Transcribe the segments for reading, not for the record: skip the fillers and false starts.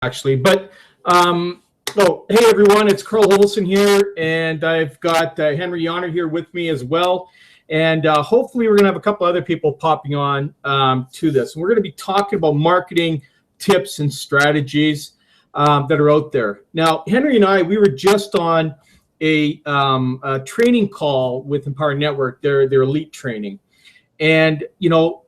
actually. But oh, hey everyone, it's Carl Holson here, and I've got Henry Yonner here with me as well. And hopefully we're going to have a couple other people popping on to this. And we're going to be talking about marketing tips and strategies that are out there. Now, Henry and I, we were just on a training call with Empower Network, their elite training. And, you know,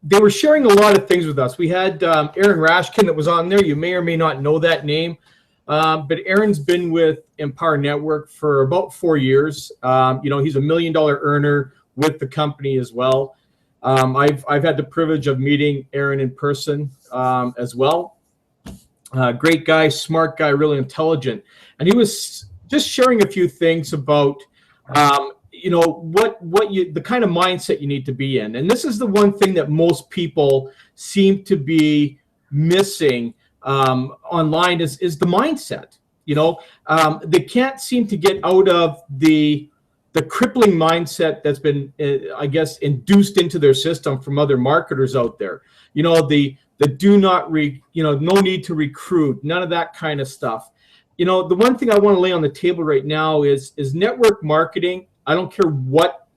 they were sharing a lot of things with us. We had Aaron Rashkin that was on there. You may or may not know that name. But Aaron's been with Empower Network for about 4 years. You know, he's $1 million earner with the company as well. I've had the privilege of meeting Aaron in person as well. Great guy, smart guy, really intelligent. And he was just sharing a few things about, you know, the kind of mindset you need to be in. And this is the one thing that most people seem to be missing online is the mindset. You know, they can't seem to get out of the crippling mindset that's been, I guess, induced into their system from other marketers out there. You know, the do not no need to recruit, none of that kind of stuff. You know, the one thing I want to lay on the table right now is network marketing. I don't care what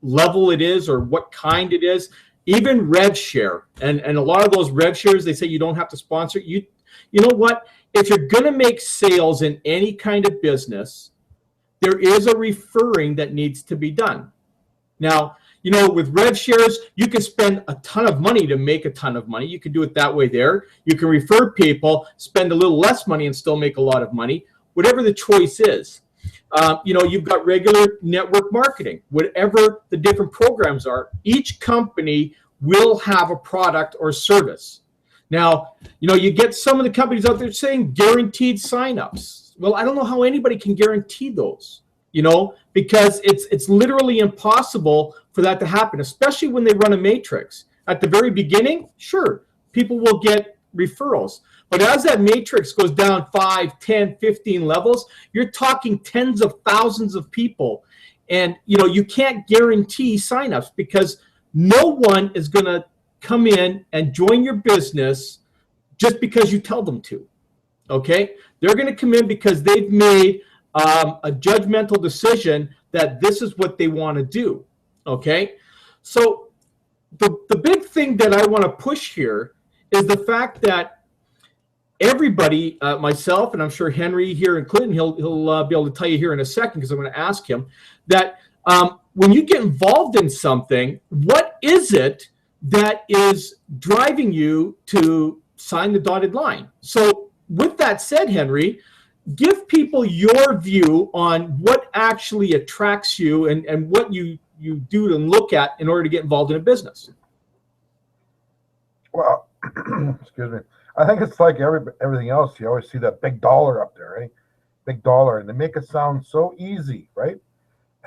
level it is or what kind it is. Even rev share, and a lot of those rev shares, they say you don't have to sponsor. You know what? If you're going to make sales in any kind of business, there is a referring that needs to be done. Now, you know, with rev shares, you can spend a ton of money to make a ton of money. You can do it that way there. You can refer people, spend a little less money and still make a lot of money, whatever the choice is. You know, you've got regular network marketing, whatever the different programs are. Each company will have a product or service. Now, you know, you get some of the companies out there saying guaranteed signups. Well, I don't know how anybody can guarantee those, you know, because it's literally impossible for that to happen, especially when they run a matrix. At the very beginning, sure, people will get referrals. But as that matrix goes down 5, 10, 15 levels, you're talking tens of thousands of people. And, you know, you can't guarantee signups because no one is going to come in and join your business just because you tell them to. Okay? They're going to come in because they've made a judgmental decision that this is what they want to do. Okay? So the big thing that I want to push here is the fact that everybody, myself, and I'm sure Henry here included, he'll be able to tell you here in a second because I'm going to ask him, that when you get involved in something, what is it that is driving you to sign the dotted line? So with that said, Henry, give people your view on what actually attracts you and what you do and look at in order to get involved in a business. Well, excuse me. I think it's like everything else. You always see that big dollar up there, right? Big dollar, and they make it sound so easy, right?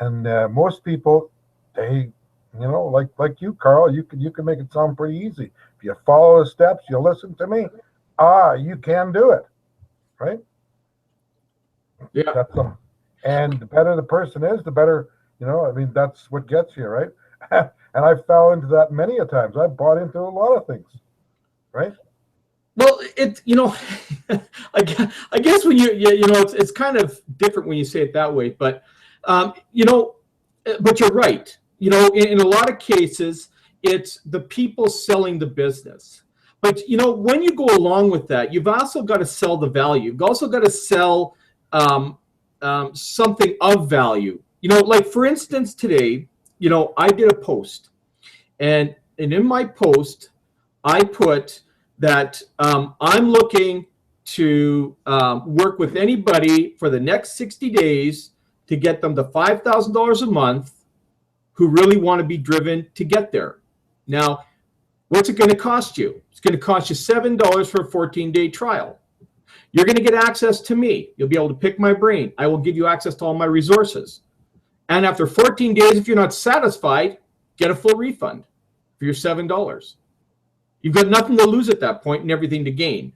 And most people, they, you know, like you, Carl, you can make it sound pretty easy. If you follow the steps, you listen to me, you can do it, right? Yeah. That's and the better the person is, the better, you know. I mean, that's what gets you, right? And I fell into that many a times. I bought into a lot of things, right? Well, you know, I guess when you know, it's kind of different when you say it that way, but you know, but you're right. You know, in a lot of cases, it's the people selling the business. But you know, when you go along with that, you've also got to sell the value. You've also got to sell something of value. You know, like for instance, today, you know, I did a post, and in my post, I put that I'm looking to work with anybody for the next 60 days to get them to $5,000 a month who really want to be driven to get there. Now, what's it going to cost you? It's going to cost you $7 for a 14-day trial. You're going to get access to me. You'll be able to pick my brain. I will give you access to all my resources. And after 14 days, if you're not satisfied, get a full refund for your $7. You've got nothing to lose at that point and everything to gain.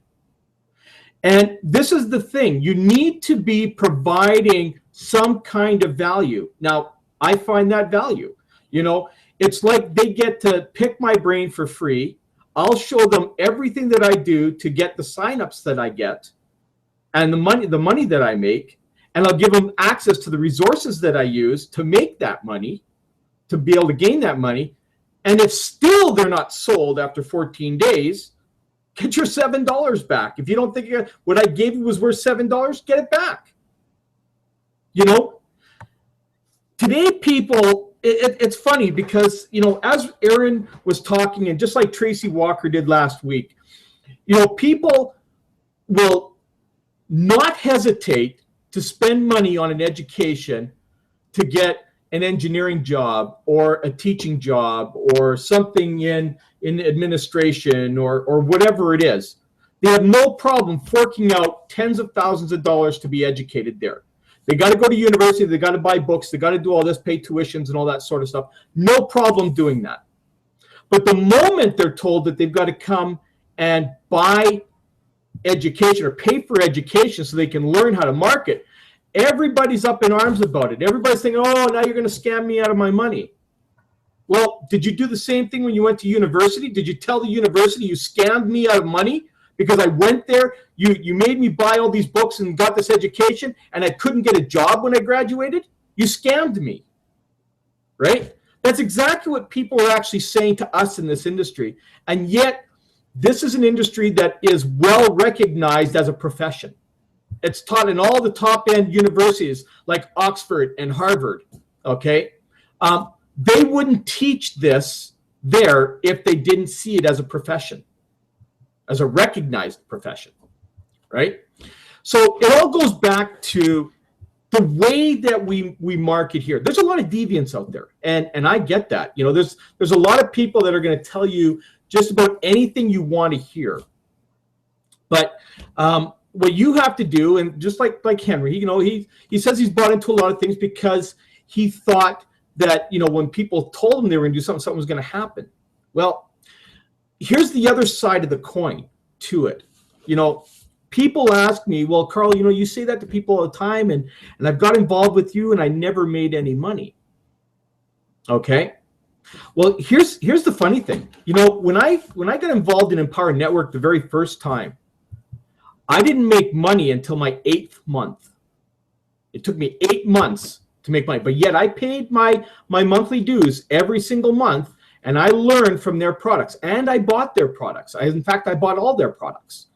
And this is the thing. You need to be providing some kind of value. Now, I find that value. You know, it's like they get to pick my brain for free. I'll show them everything that I do to get the signups that I get and the money that I make, and I'll give them access to the resources that I use to make that money, to be able to gain that money. And if still they're not sold after 14 days, get your $7 back. If you don't think what I gave you was worth $7, get it back. You know, today people, it's funny because, you know, as Aaron was talking, and just like Tracy Walker did last week, you know, people will not hesitate to spend money on an education to get an engineering job or a teaching job or something in administration or whatever it is. They have no problem forking out tens of thousands of dollars to be educated there. They got to go to university, they got to buy books, they got to do all this, pay tuitions and all that sort of stuff. No problem doing that. But the moment they're told that they've got to come and buy education or pay for education so they can learn how to market, everybody's up in arms about it. Everybody's thinking, oh, now you're going to scam me out of my money. Well, did you do the same thing when you went to university? Did you tell the university you scammed me out of money because I went there, you made me buy all these books and got this education, and I couldn't get a job when I graduated? You scammed me, right? That's exactly what people are actually saying to us in this industry. And yet, this is an industry that is well recognized as a profession. It's taught in all the top-end universities like Oxford and Harvard, okay? They wouldn't teach this there if they didn't see it as a profession, as a recognized profession, right? So it all goes back to the way that we market here. There's a lot of deviance out there, and I get that. You know, there's a lot of people that are going to tell you just about anything you want to hear. But what you have to do, and just like Henry, you know, he says he's bought into a lot of things because he thought that, you know, when people told him they were going to do something, something was going to happen. Well, here's the other side of the coin to it. You know, people ask me, well, Carl, you know, you say that to people all the time, and I've got involved with you and I never made any money. Okay. Well, here's the funny thing. You know, when I got involved in Empower Network the very first time, I didn't make money until my 8th month. It took me 8 months to make money, but yet I paid my monthly dues every single month, and I learned from their products, and I bought their products. In fact, I bought all their products,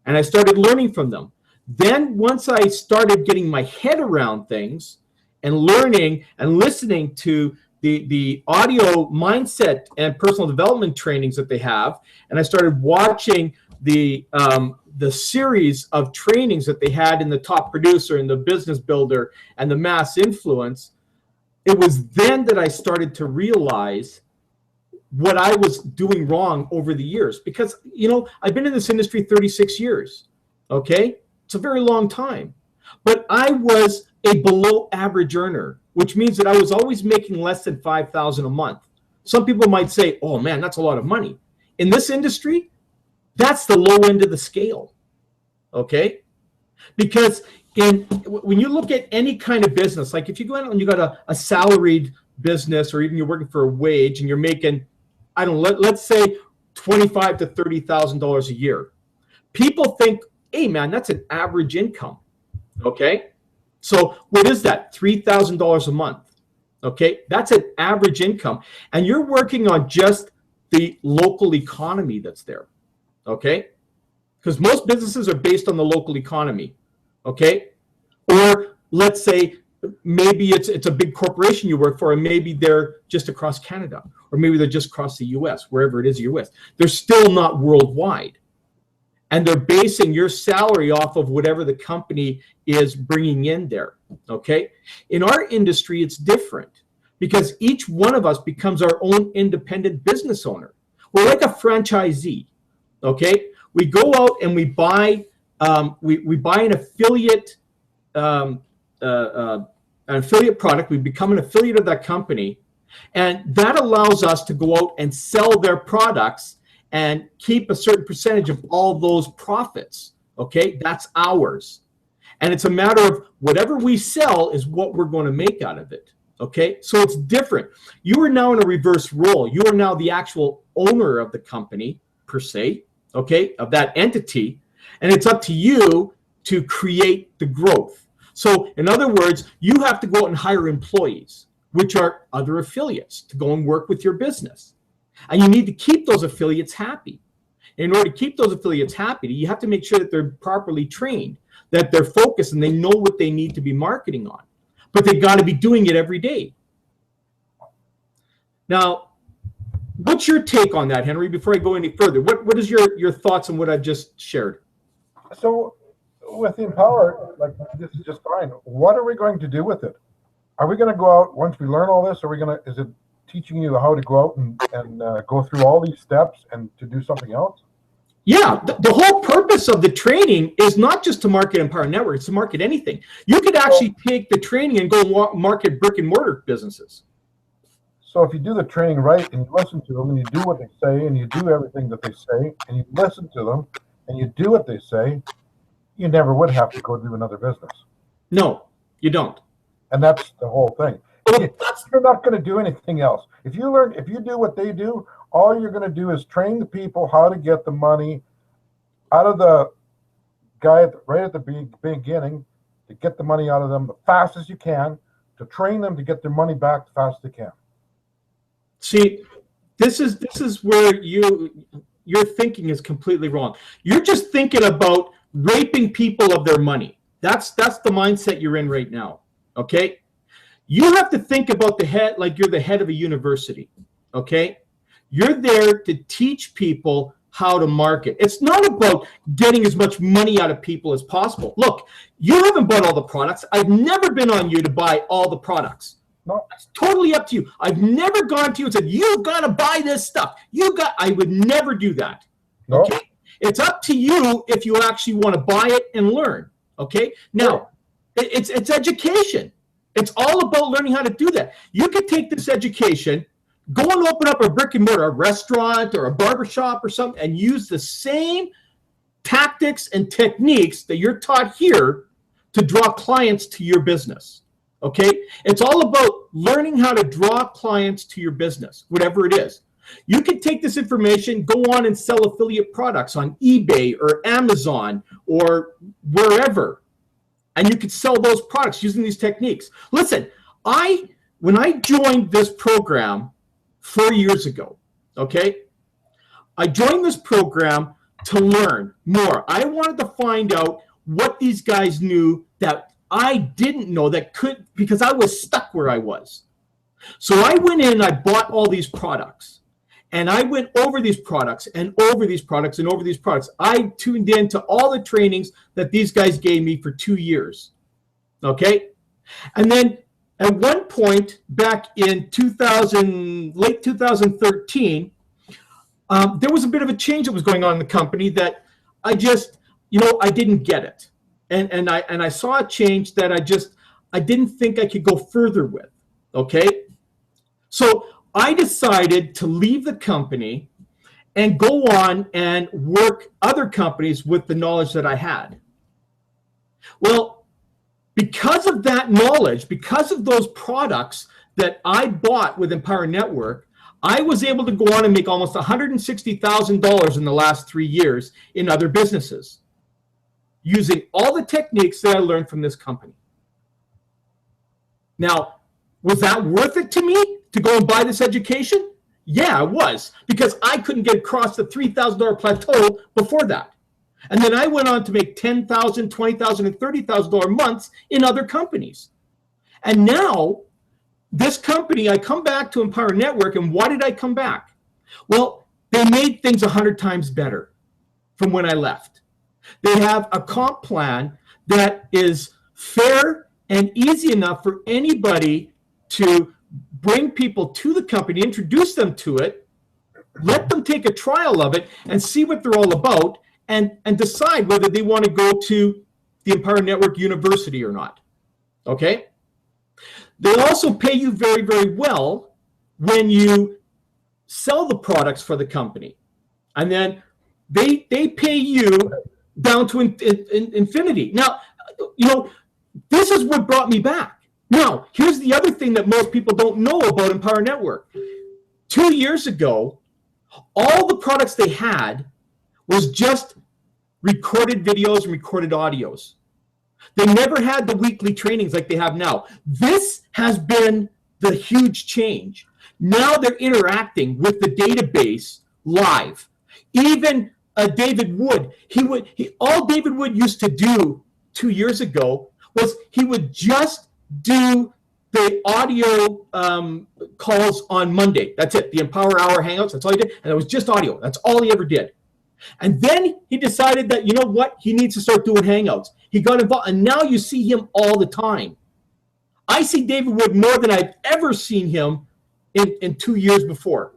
and I started learning from them. Then once I started getting my head around things and learning and listening to the audio mindset and personal development trainings that they have, and I started watching the series of trainings that they had in the Top Producer and the Business Builder and the Mass Influence, it was then that I started to realize what I was doing wrong over the years. Because, you know, I've been in this industry 36 years, okay? It's a very long time. But I was a below average earner, which means that I was always making less than $5,000 a month. Some people might say, oh man, that's a lot of money. In this industry, that's the low end of the scale, okay? Because when you look at any kind of business, like if you go out and you got a salaried business, or even you're working for a wage and you're making, I don't know, let's say $25,000 to $30,000 a year. People think, hey man, that's an average income, okay? So what is that? $3,000 a month, okay? That's an average income. And you're working on just the local economy that's there. Okay, because most businesses are based on the local economy. Okay, or let's say maybe it's a big corporation you work for, and maybe they're just across Canada, or maybe they're just across the U.S., wherever it is you're with. They're still not worldwide, and they're basing your salary off of whatever the company is bringing in there. Okay, in our industry, it's different because each one of us becomes our own independent business owner. We're like a franchisee. Okay, we go out and we buy an affiliate product. We become an affiliate of that company, and that allows us to go out and sell their products and keep a certain percentage of all those profits. Okay, that's ours, and it's a matter of whatever we sell is what we're going to make out of it. Okay, so it's different. You are now in a reverse role. You are now the actual owner of the company. per se, okay, of that entity, and it's up to you to create the growth. So in other words, you have to go out and hire employees, which are other affiliates, to go and work with your business. And you need to keep those affiliates happy. In order to keep those affiliates happy, you have to make sure that they're properly trained, that they're focused, and they know what they need to be marketing on. But they've got to be doing it every day. Now, what's your take on that, Henry, before I go any further? What is your thoughts on what I've just shared? So with Empower, like, this is just fine. What are we going to do with it? Are we going to go out once we learn all this? Is it teaching you how to go out and go through all these steps and to do something else? Yeah, the whole purpose of the training is not just to market Empower Network, it's to market anything. You could actually take the training and go market brick and mortar businesses. So if you do the training right and you listen to them and you do what they say and you do everything that they say and you listen to them and you do what they say, you never would have to go do another business. No, you don't. And that's the whole thing. You're not going to do anything else. If you do what they do, all you're going to do is train the people how to get the money out of the guy right at the beginning, to get the money out of them the fastest you can, to train them to get their money back the fastest they can. See, this is where your thinking is completely wrong. You're just thinking about raping people of their money. That's the mindset you're in right now. Okay? You have to think about the head like you're the head of a university. Okay? You're there to teach people how to market. It's not about getting as much money out of people as possible. Look, you haven't bought all the products. I've never been on you to buy all the products. No. It's totally up to you. I've never gone to you and said, you've got to buy this stuff. I would never do that. No. Okay? It's up to you if you actually want to buy it and learn. Okay? Now, it's education. It's all about learning how to do that. You could take this education, go and open up a brick and mortar, a restaurant or a barbershop or something, and use the same tactics and techniques that you're taught here to draw clients to your business. Okay? It's all about learning how to draw clients to your business, whatever it is. You can take this information, go on and sell affiliate products on eBay or Amazon or wherever. And you can sell those products using these techniques. Listen, when I joined this program 4 years ago, okay, I joined this program to learn more. I wanted to find out what these guys knew that I didn't know because I was stuck where I was. So I went in and I bought all these products. And I went over these products and over these products and over these products. I tuned into all the trainings that these guys gave me for 2 years. Okay? And then at one point back in late 2013, there was a bit of a change that was going on in the company that I just, I didn't get it. And I saw a change that I didn't think I could go further with. Okay? So I decided to leave the company and go on and work other companies with the knowledge that I had. Well, because of that knowledge, because of those products that I bought with Empower Network, I was able to go on and make almost $160,000 in the last 3 years in other businesses using all the techniques that I learned from this company. Now, was that worth it to me to go and buy this education? Yeah, it was, because I couldn't get across the $3,000 plateau before that. And then I went on to make $10,000, $20,000, and $30,000 months in other companies. And now, this company, I come back to Empower Network, and why did I come back? Well, they made things 100 times better from when I left. They have a comp plan that is fair and easy enough for anybody to bring people to the company, introduce them to it, let them take a trial of it and see what they're all about, and decide whether they want to go to the Empower Network University or not. Okay? They also pay you very, very well when you sell the products for the company. And then they pay you down to infinity. Now, this is what brought me back. Now, here's the other thing that most people don't know about Empower Network. 2 years ago, All the products they had was just recorded videos and recorded audios. They never had the weekly trainings like they have now. This has been the huge change. Now they're interacting with the database live. Even David Wood, all David Wood used to do 2 years ago was he would just do the audio calls on Monday. That's it. The Empower Hour Hangouts. That's all he did. And it was just audio. That's all he ever did. And then he decided that, you know what? He needs to start doing Hangouts. He got involved. And now you see him all the time. I see David Wood more than I've ever seen him in 2 years before.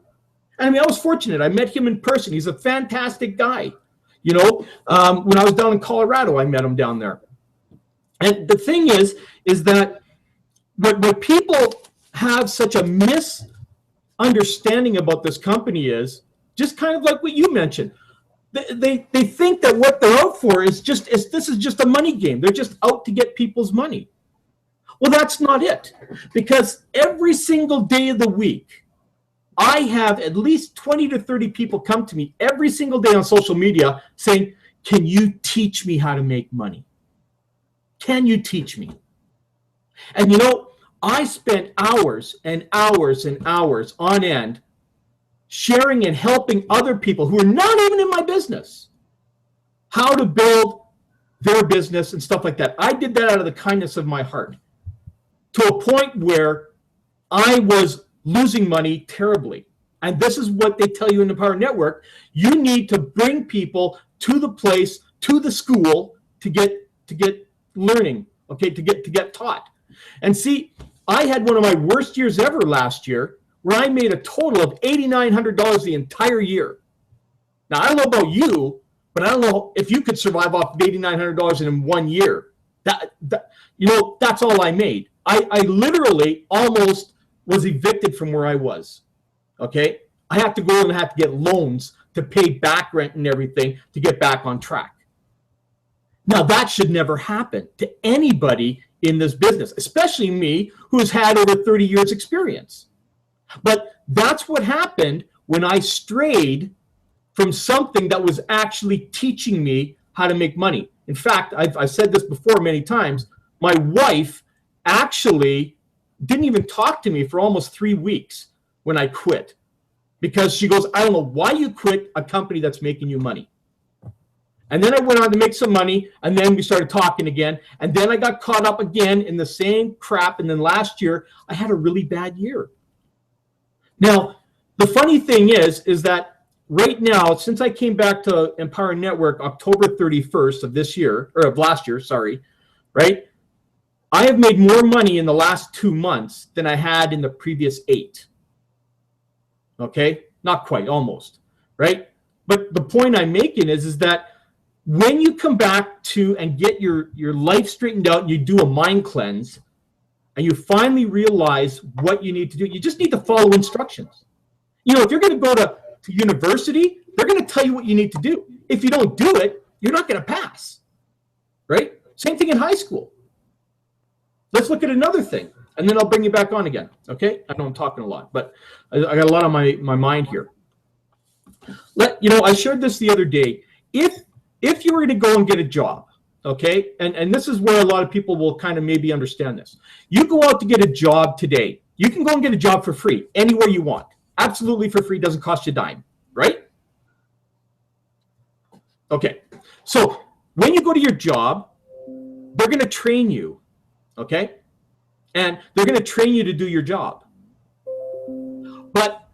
And I mean, I was fortunate. I met him in person. He's a fantastic guy. You know, when I was down in Colorado, I met him down there. And the thing is that what people have such a misunderstanding about this company is just kind of like what you mentioned. They think that what they're out for is this is just a money game. They're just out to get people's money. Well, that's not it. Because every single day of the week, I have at least 20 to 30 people come to me every single day on social media saying, can you teach me how to make money? Can you teach me? And you know, I spent hours and hours and hours on end sharing and helping other people who are not even in my business how to build their business and stuff like that. I did that out of the kindness of my heart to a point where I was losing money terribly. And this is what they tell you in the Power Network. You need to bring people to the place, to the school to get learning, okay, to get taught. And see, I had one of my worst years ever last year where I made a total of $8,900 the entire year. Now, I don't know about you, but I don't know if you could survive off of $8,900 in 1 year. That you know, that's all I made. I literally almost was evicted from where I was, okay? I had to go and have to get loans to pay back rent and everything to get back on track. Now, that should never happen to anybody in this business, especially me, who's had over 30 years experience. But that's what happened when I strayed from something that was actually teaching me how to make money. In fact, I've said this before many times, my wife actually didn't even talk to me for almost 3 weeks when I quit, because she goes, I don't know why you quit a company that's making you money. And then I went on to make some money, and then we started talking again, and then I got caught up again in the same crap, and then last year I had a really bad year. Now, the funny thing is that right now, since I came back to Empower Network October 31st of this year, or of last year, sorry, right? I have made more money in the last 2 months than I had in the previous 8. Okay? Not quite, almost, right? But the point I'm making is that when you come back to and get your life straightened out and you do a mind cleanse and you finally realize what you need to do, you just need to follow instructions. You know, if you're going to go to university, they're going to tell you what you need to do. If you don't do it, you're not going to pass, right? Same thing in high school. Let's look at another thing, and then I'll bring you back on again, okay? I know I'm talking a lot, but I got a lot on my mind here. I shared this the other day. If you were to go and get a job, okay, and this is where a lot of people will kind of maybe understand this. You go out to get a job today. You can go and get a job for free anywhere you want. Absolutely for free, doesn't cost you a dime, right? Okay, so when you go to your job, they're going to train you, okay? And they're going to train you to do your job. But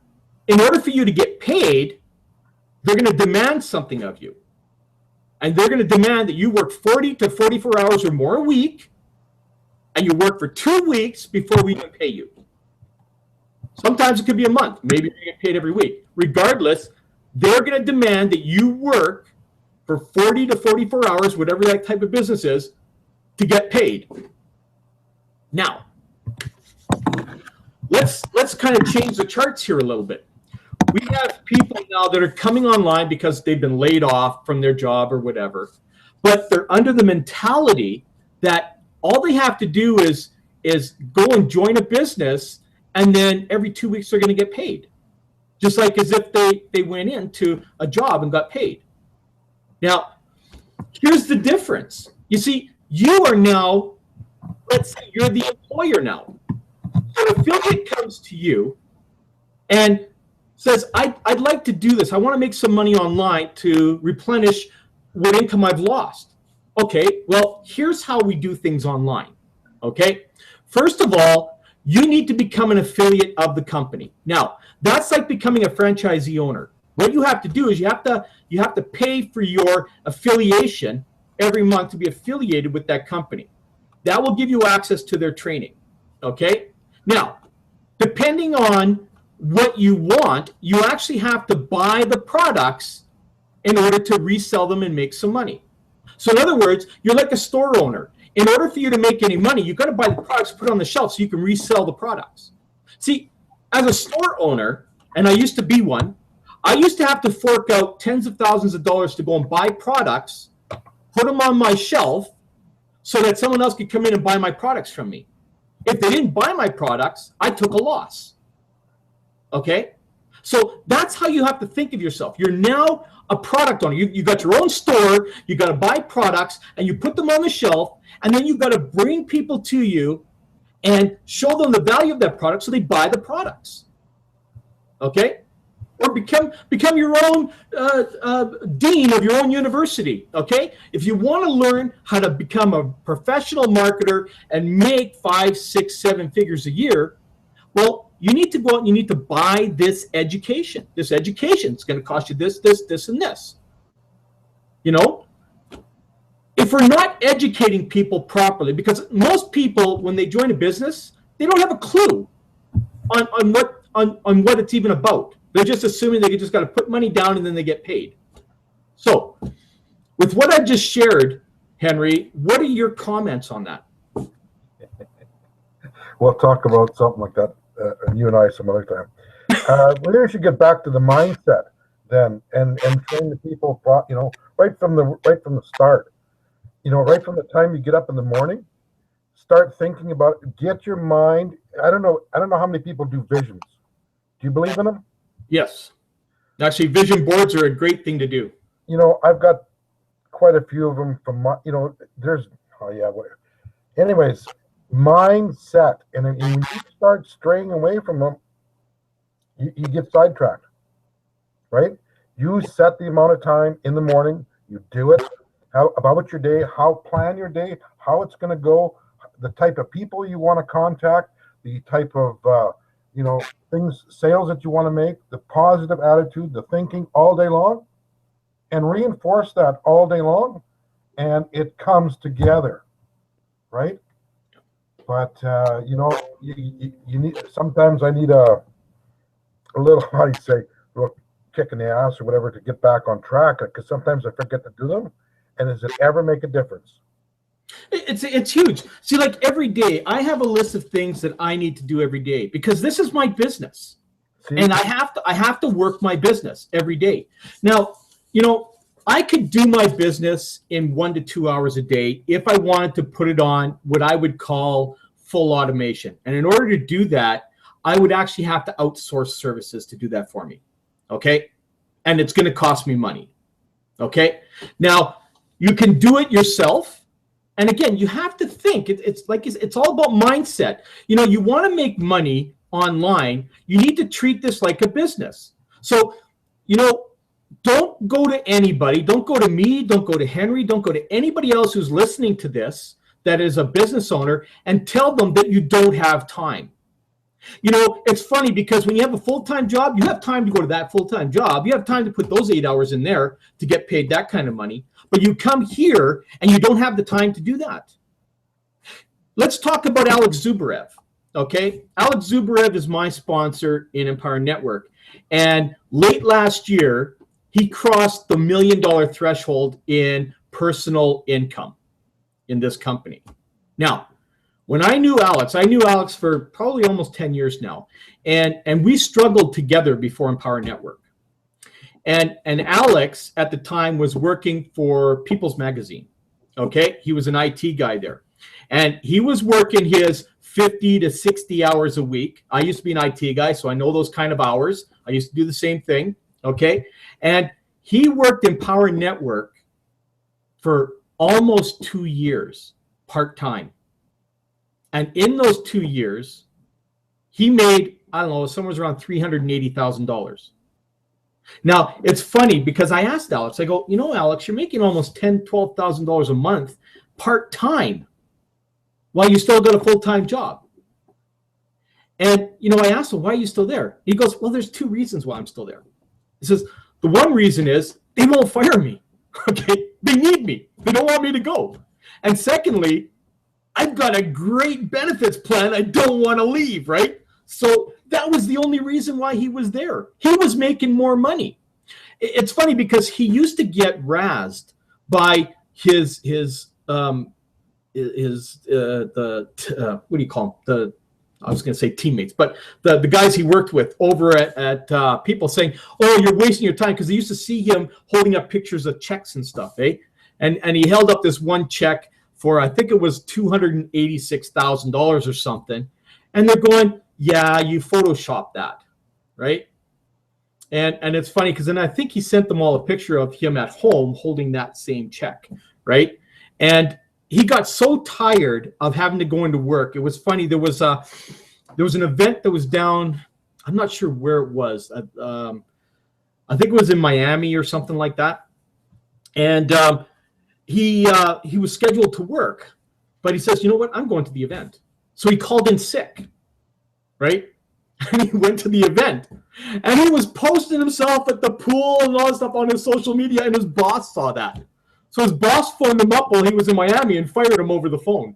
in order for you to get paid, they're going to demand something of you. And they're going to demand that you work 40 to 44 hours or more a week, and you work for 2 weeks before we can pay you. Sometimes it could be a month. Maybe you get paid every week. Regardless, they're going to demand that you work for 40 to 44 hours, whatever that type of business is, to get paid. Now, let's kind of change the charts here a little bit. We have people now that are coming online because they've been laid off from their job or whatever, but they're under the mentality that all they have to do is go and join a business, and then every 2 weeks they're going to get paid. just like as if they went into a job and got paid. Now, here's the difference. You see, you are now, let's say you're the employer now. An affiliate comes to you and says, I'd like to do this. I want to make some money online to replenish what income I've lost. Okay, well, here's how we do things online. Okay, first of all, you need to become an affiliate of the company. Now, that's like becoming a franchisee owner. What you have to do is you have to pay for your affiliation every month to be affiliated with that company. That will give you access to their training. Okay, now, depending on what you want, you actually have to buy the products in order to resell them and make some money. So in other words, you're like a store owner. In order for you to make any money, you've got to buy the products, put it on the shelf so you can resell the products. See, as a store owner, and I used to be one, I used to have to fork out tens of thousands of dollars to go and buy products, put them on my shelf so that someone else could come in and buy my products from me. If they didn't buy my products, I took a loss. Okay? So that's how you have to think of yourself. You're now a product owner. You got your own store, you got to buy products, and you put them on the shelf, and then you've got to bring people to you and show them the value of that product so they buy the products. Okay? Or become your own dean of your own university. Okay? If you want to learn how to become a professional marketer and make 5, 6, 7 figures a year, well, you need to go out and you need to buy this education. This education is going to cost you this, and this. You know, if we're not educating people properly, because most people, when they join a business, they don't have a clue on what it's even about. They're just assuming they just got to put money down and then they get paid. So, with what I just shared, Henry, what are your comments on that? We'll talk about something like that. You and I some other time. We should get back to the mindset then, and train the people. You know, right from the start. You know, right from the time you get up in the morning, start thinking about. Get your mind. I don't know how many people do visions. Do you believe in them? Yes, actually, vision boards are a great thing to do. You know, I've got quite a few of them from my. You know, there's. Oh yeah, whatever. Anyways. Mindset, and when you start straying away from them, you get sidetracked, right? You set the amount of time in the morning, you do it, how about your day, plan your day, how it's going to go, the type of people you want to contact, the type of sales that you want to make, the positive attitude, the thinking all day long, and reinforce that all day long, and it comes together, right? But you need. Sometimes I need a little, how do you say, a little kick in the ass or whatever to get back on track. Because sometimes I forget to do them. And does it ever make a difference? It's huge. See, like every day, I have a list of things that I need to do every day because this is my business, and I have to work my business every day. Now, you know, I could do my business in 1 to 2 hours a day if I wanted to put it on what I would call full automation. And in order to do that, I would actually have to outsource services to do that for me. Okay? And it's going to cost me money. Okay? Now, you can do it yourself. And again, you have to think. It's all about mindset. You know, you want to make money online. You need to treat this like a business. So, you know, don't go to anybody. Don't go to me. Don't go to Henry. Don't go to anybody else who's listening to this that is a business owner and tell them that you don't have time. You know, it's funny because when you have a full-time job, you have time to go to that full-time job. You have time to put those 8 hours in there to get paid that kind of money. But you come here and you don't have the time to do that. Let's talk about Alex Zubarev. Okay? Alex Zubarev is my sponsor in Empower Network. And late last year, he crossed the $1 million threshold in personal income in this company. Now, when I knew Alex for probably almost 10 years now, and we struggled together before Empower Network. And Alex at the time was working for People's Magazine. Okay, he was an IT guy there, and he was working his 50 to 60 hours a week. I used to be an IT guy, so I know those kind of hours. I used to do the same thing. Okay. And he worked in Power Network for almost 2 years, part-time. And in those 2 years, he made, I don't know, somewhere around $380,000. Now, it's funny because I asked Alex, I go, Alex, you're making almost $10,000, $12,000 a month part-time while you still got a full-time job. And, I asked him, why are you still there? He goes, well, there's 2 reasons why I'm still there. He says, the one reason is they won't fire me. Okay. They need me. They don't want me to go. And secondly, I've got a great benefits plan. I don't want to leave. Right. So that was the only reason why he was there. He was making more money. It's funny because he used to get razzed by what do you call them? I was going to say teammates, but the guys he worked with over at people saying, oh, you're wasting your time, because they used to see him holding up pictures of checks and stuff, eh? And he held up this one check for, I think it was $286,000 or something. And they're going, yeah, you photoshopped that, right? And it's funny because then I think he sent them all a picture of him at home holding that same check, right? And he got so tired of having to go into work. It was funny. There was an event that was down. I'm not sure where it was. I think it was in Miami or something like that. And he was scheduled to work, but he says, you know what? I'm going to the event. So he called in sick, right? And he went to the event. And he was posting himself at the pool and all that stuff on his social media, and his boss saw that. So his boss phoned him up while he was in Miami and fired him over the phone.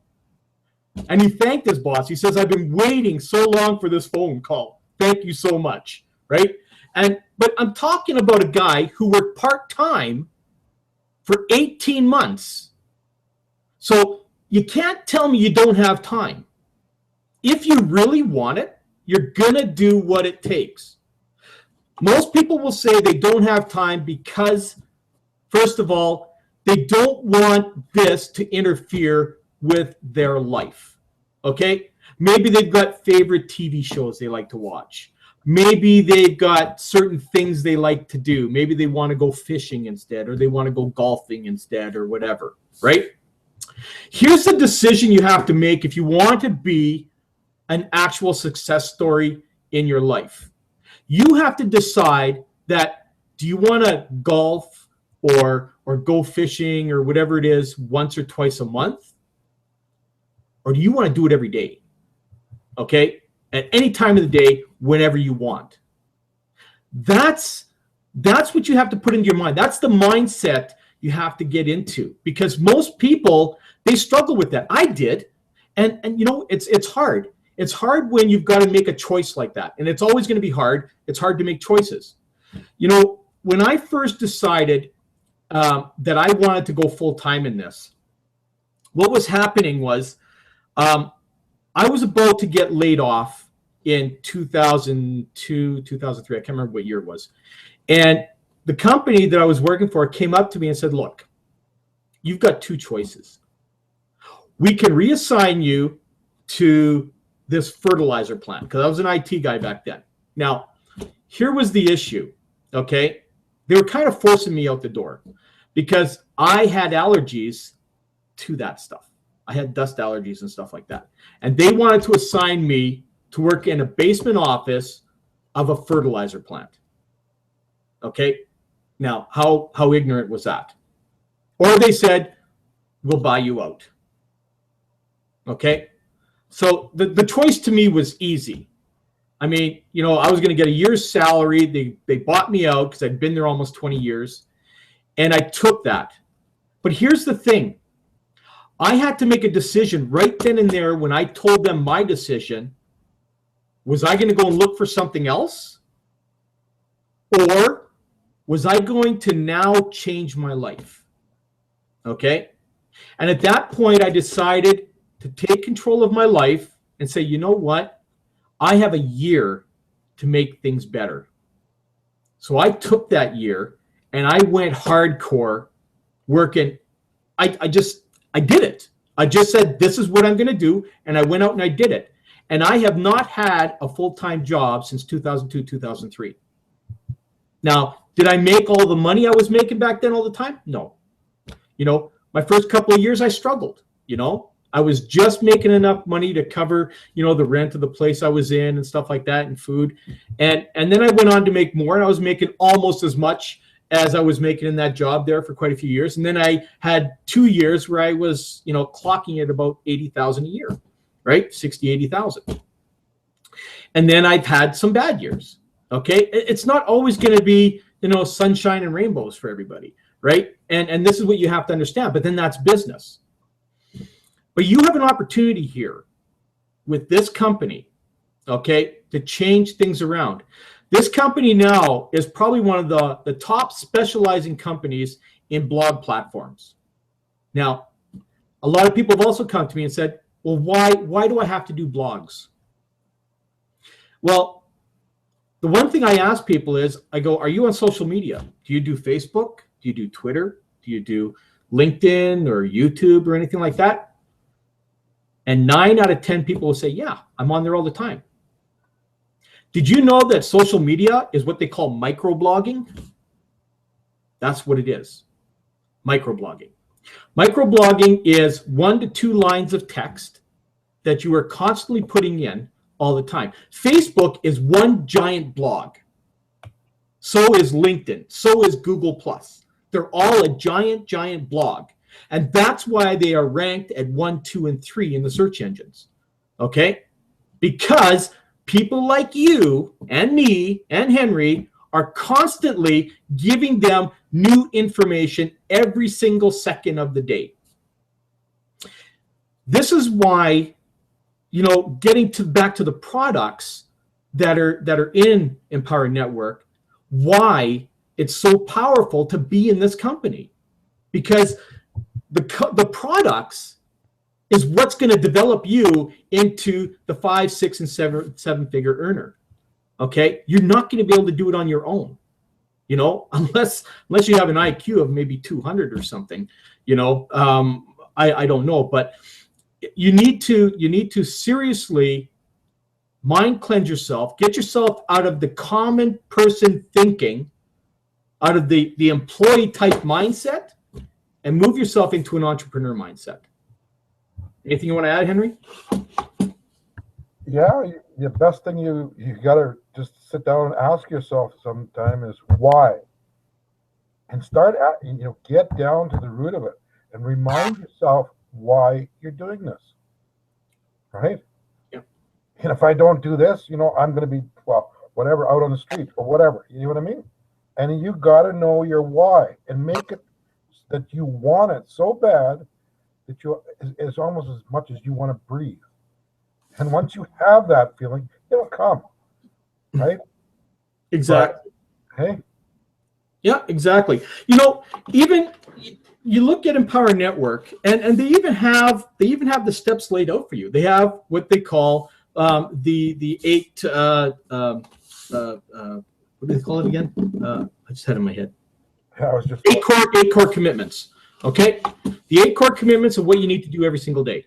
And he thanked his boss. He says, I've been waiting so long for this phone call. Thank you so much, right? But I'm talking about a guy who worked part-time for 18 months. So you can't tell me you don't have time. If you really want it, you're going to do what it takes. Most people will say they don't have time because, first of all, they don't want this to interfere with their life, okay? Maybe they've got favorite TV shows they like to watch. Maybe they've got certain things they like to do. Maybe they want to go fishing instead, or they want to go golfing instead, or whatever, right? Here's the decision you have to make if you want to be an actual success story in your life. You have to decide that, do you want to golf or go fishing or whatever it is once or twice a month? Or do you want to do it every day? Okay? At any time of the day, whenever you want. That's what you have to put into your mind. That's the mindset you have to get into, because most people, they struggle with that. I did. And it's hard. It's hard when you've got to make a choice like that. And it's always going to be hard. It's hard to make choices. When I first decided that I wanted to go full-time in this, what was happening was I was about to get laid off in 2002, 2003. I can't remember what year it was. And the company that I was working for came up to me and said, look, you've got 2 choices. We can reassign you to this fertilizer plant, because I was an IT guy back then. Now, here was the issue, okay? They were kind of forcing me out the door because I had allergies to that stuff. I had dust allergies and stuff like that. And they wanted to assign me to work in a basement office of a fertilizer plant. Okay? Now, how ignorant was that? Or they said, we'll buy you out. Okay? So the choice to me was easy. I mean, I was going to get a year's salary. They bought me out because I'd been there almost 20 years. And I took that. But here's the thing. I had to make a decision right then and there when I told them my decision. Was I going to go and look for something else? Or was I going to now change my life? Okay? And at that point, I decided to take control of my life and say, you know what? I have a year to make things better. So I took that year and I went hardcore working. I did it. I just said, this is what I'm going to do. And I went out and I did it. And I have not had a full-time job since 2002, 2003. Now, did I make all the money I was making back then all the time? No. My first couple of years I struggled. I was just making enough money to cover, the rent of the place I was in and stuff like that, and food. And then I went on to make more, and I was making almost as much as I was making in that job there for quite a few years. And then I had 2 years where I was, clocking at about 80,000 a year, right? 60, 80,000. And then I've had some bad years. Okay. It's not always going to be, sunshine and rainbows for everybody, right? And this is what you have to understand, but then that's business. But you have an opportunity here with this company, okay, to change things around. This company now is probably one of the top specializing companies in blog platforms. Now, a lot of people have also come to me and said, well, why do I have to do blogs? Well, the one thing I ask people is, I go, are you on social media? Do you do Facebook? Do you do Twitter? Do you do LinkedIn or YouTube or anything like that? And 9 out of 10 people will say, yeah, I'm on there all the time. Did you know that social media is what they call microblogging? That's what it is. Microblogging. Microblogging is 1 to 2 lines of text that you are constantly putting in all the time. Facebook is one giant blog. So is LinkedIn. So is Google+. They're all a giant blog. And that's why they are ranked at 1, 2, and 3 in the search engines. Okay? Because people like you and me and Henry are constantly giving them new information every single second of the day. This is why, getting back to the products that are in Empower Network, why it's so powerful to be in this company, because the products is what's going to develop you into the 5, 6, and 7-figure earner. Okay, you're not going to be able to do it on your own, unless you have an IQ of maybe 200 or something. I don't know, but you need to seriously mind cleanse yourself, get yourself out of the common person thinking, out of the employee type mindset, and move yourself into an entrepreneur mindset. Anything you want to add, Henry? Yeah, the best thing you got to just sit down and ask yourself sometime is why, and start at, get down to the root of it and remind yourself why you're doing this, right? Yeah. And if I don't do this, I'm going to be, whatever, out on the street or whatever. You know what I mean? And you got to know your why and make it that you want it so bad that it's almost as much as you want to breathe. And once you have that feeling, it'll come, right? Exactly. But, hey. Yeah, exactly. Even you look at Empower Network, and they even have the steps laid out for you. They have what they call the 8. What do they call it again? I just had it in my head. Yeah, I was just 8 core commitments. Okay, the 8 core commitments of what you need to do every single day.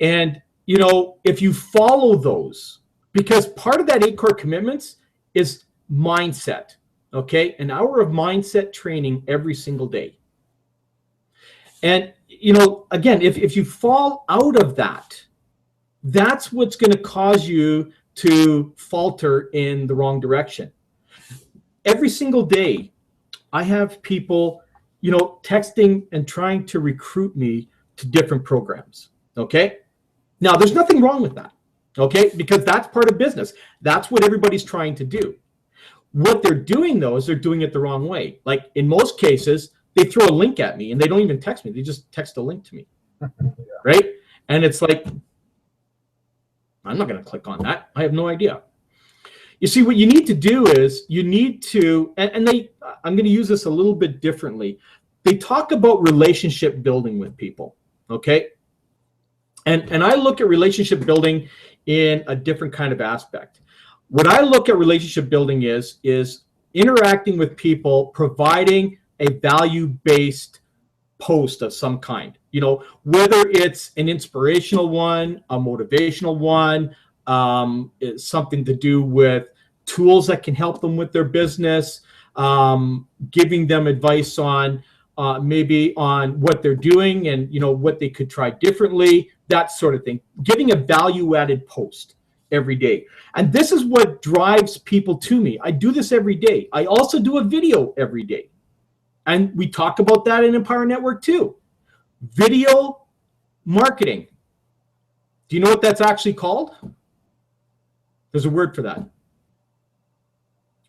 And if you follow those, because part of that 8 core commitments is mindset. Okay, an hour of mindset training every single day. And again, if you fall out of that, that's what's going to cause you to falter in the wrong direction. Every single day, I have people, texting and trying to recruit me to different programs. Okay. Now, there's nothing wrong with that. Okay. Because that's part of business. That's what everybody's trying to do. What they're doing, though, is they're doing it the wrong way. Like in most cases, they throw a link at me and they don't even text me. They just text a link to me. Right. And it's like, I'm not going to click on that. I have no idea. You see, what you need to do is you need to, I'm going to use this a little bit differently. They talk about relationship building with people, okay? And I look at relationship building in a different kind of aspect. What I look at relationship building is interacting with people, providing a value-based post of some kind. Whether it's an inspirational one, a motivational one, it's something to do with tools that can help them with their business, giving them advice on maybe on what they're doing and what they could try differently, that sort of thing. Giving a value-added post every day. And this is what drives people to me. I do this every day. I also do a video every day. And we talk about that in Empower Network too. Video marketing. Do you know what that's actually called? There's a word for that.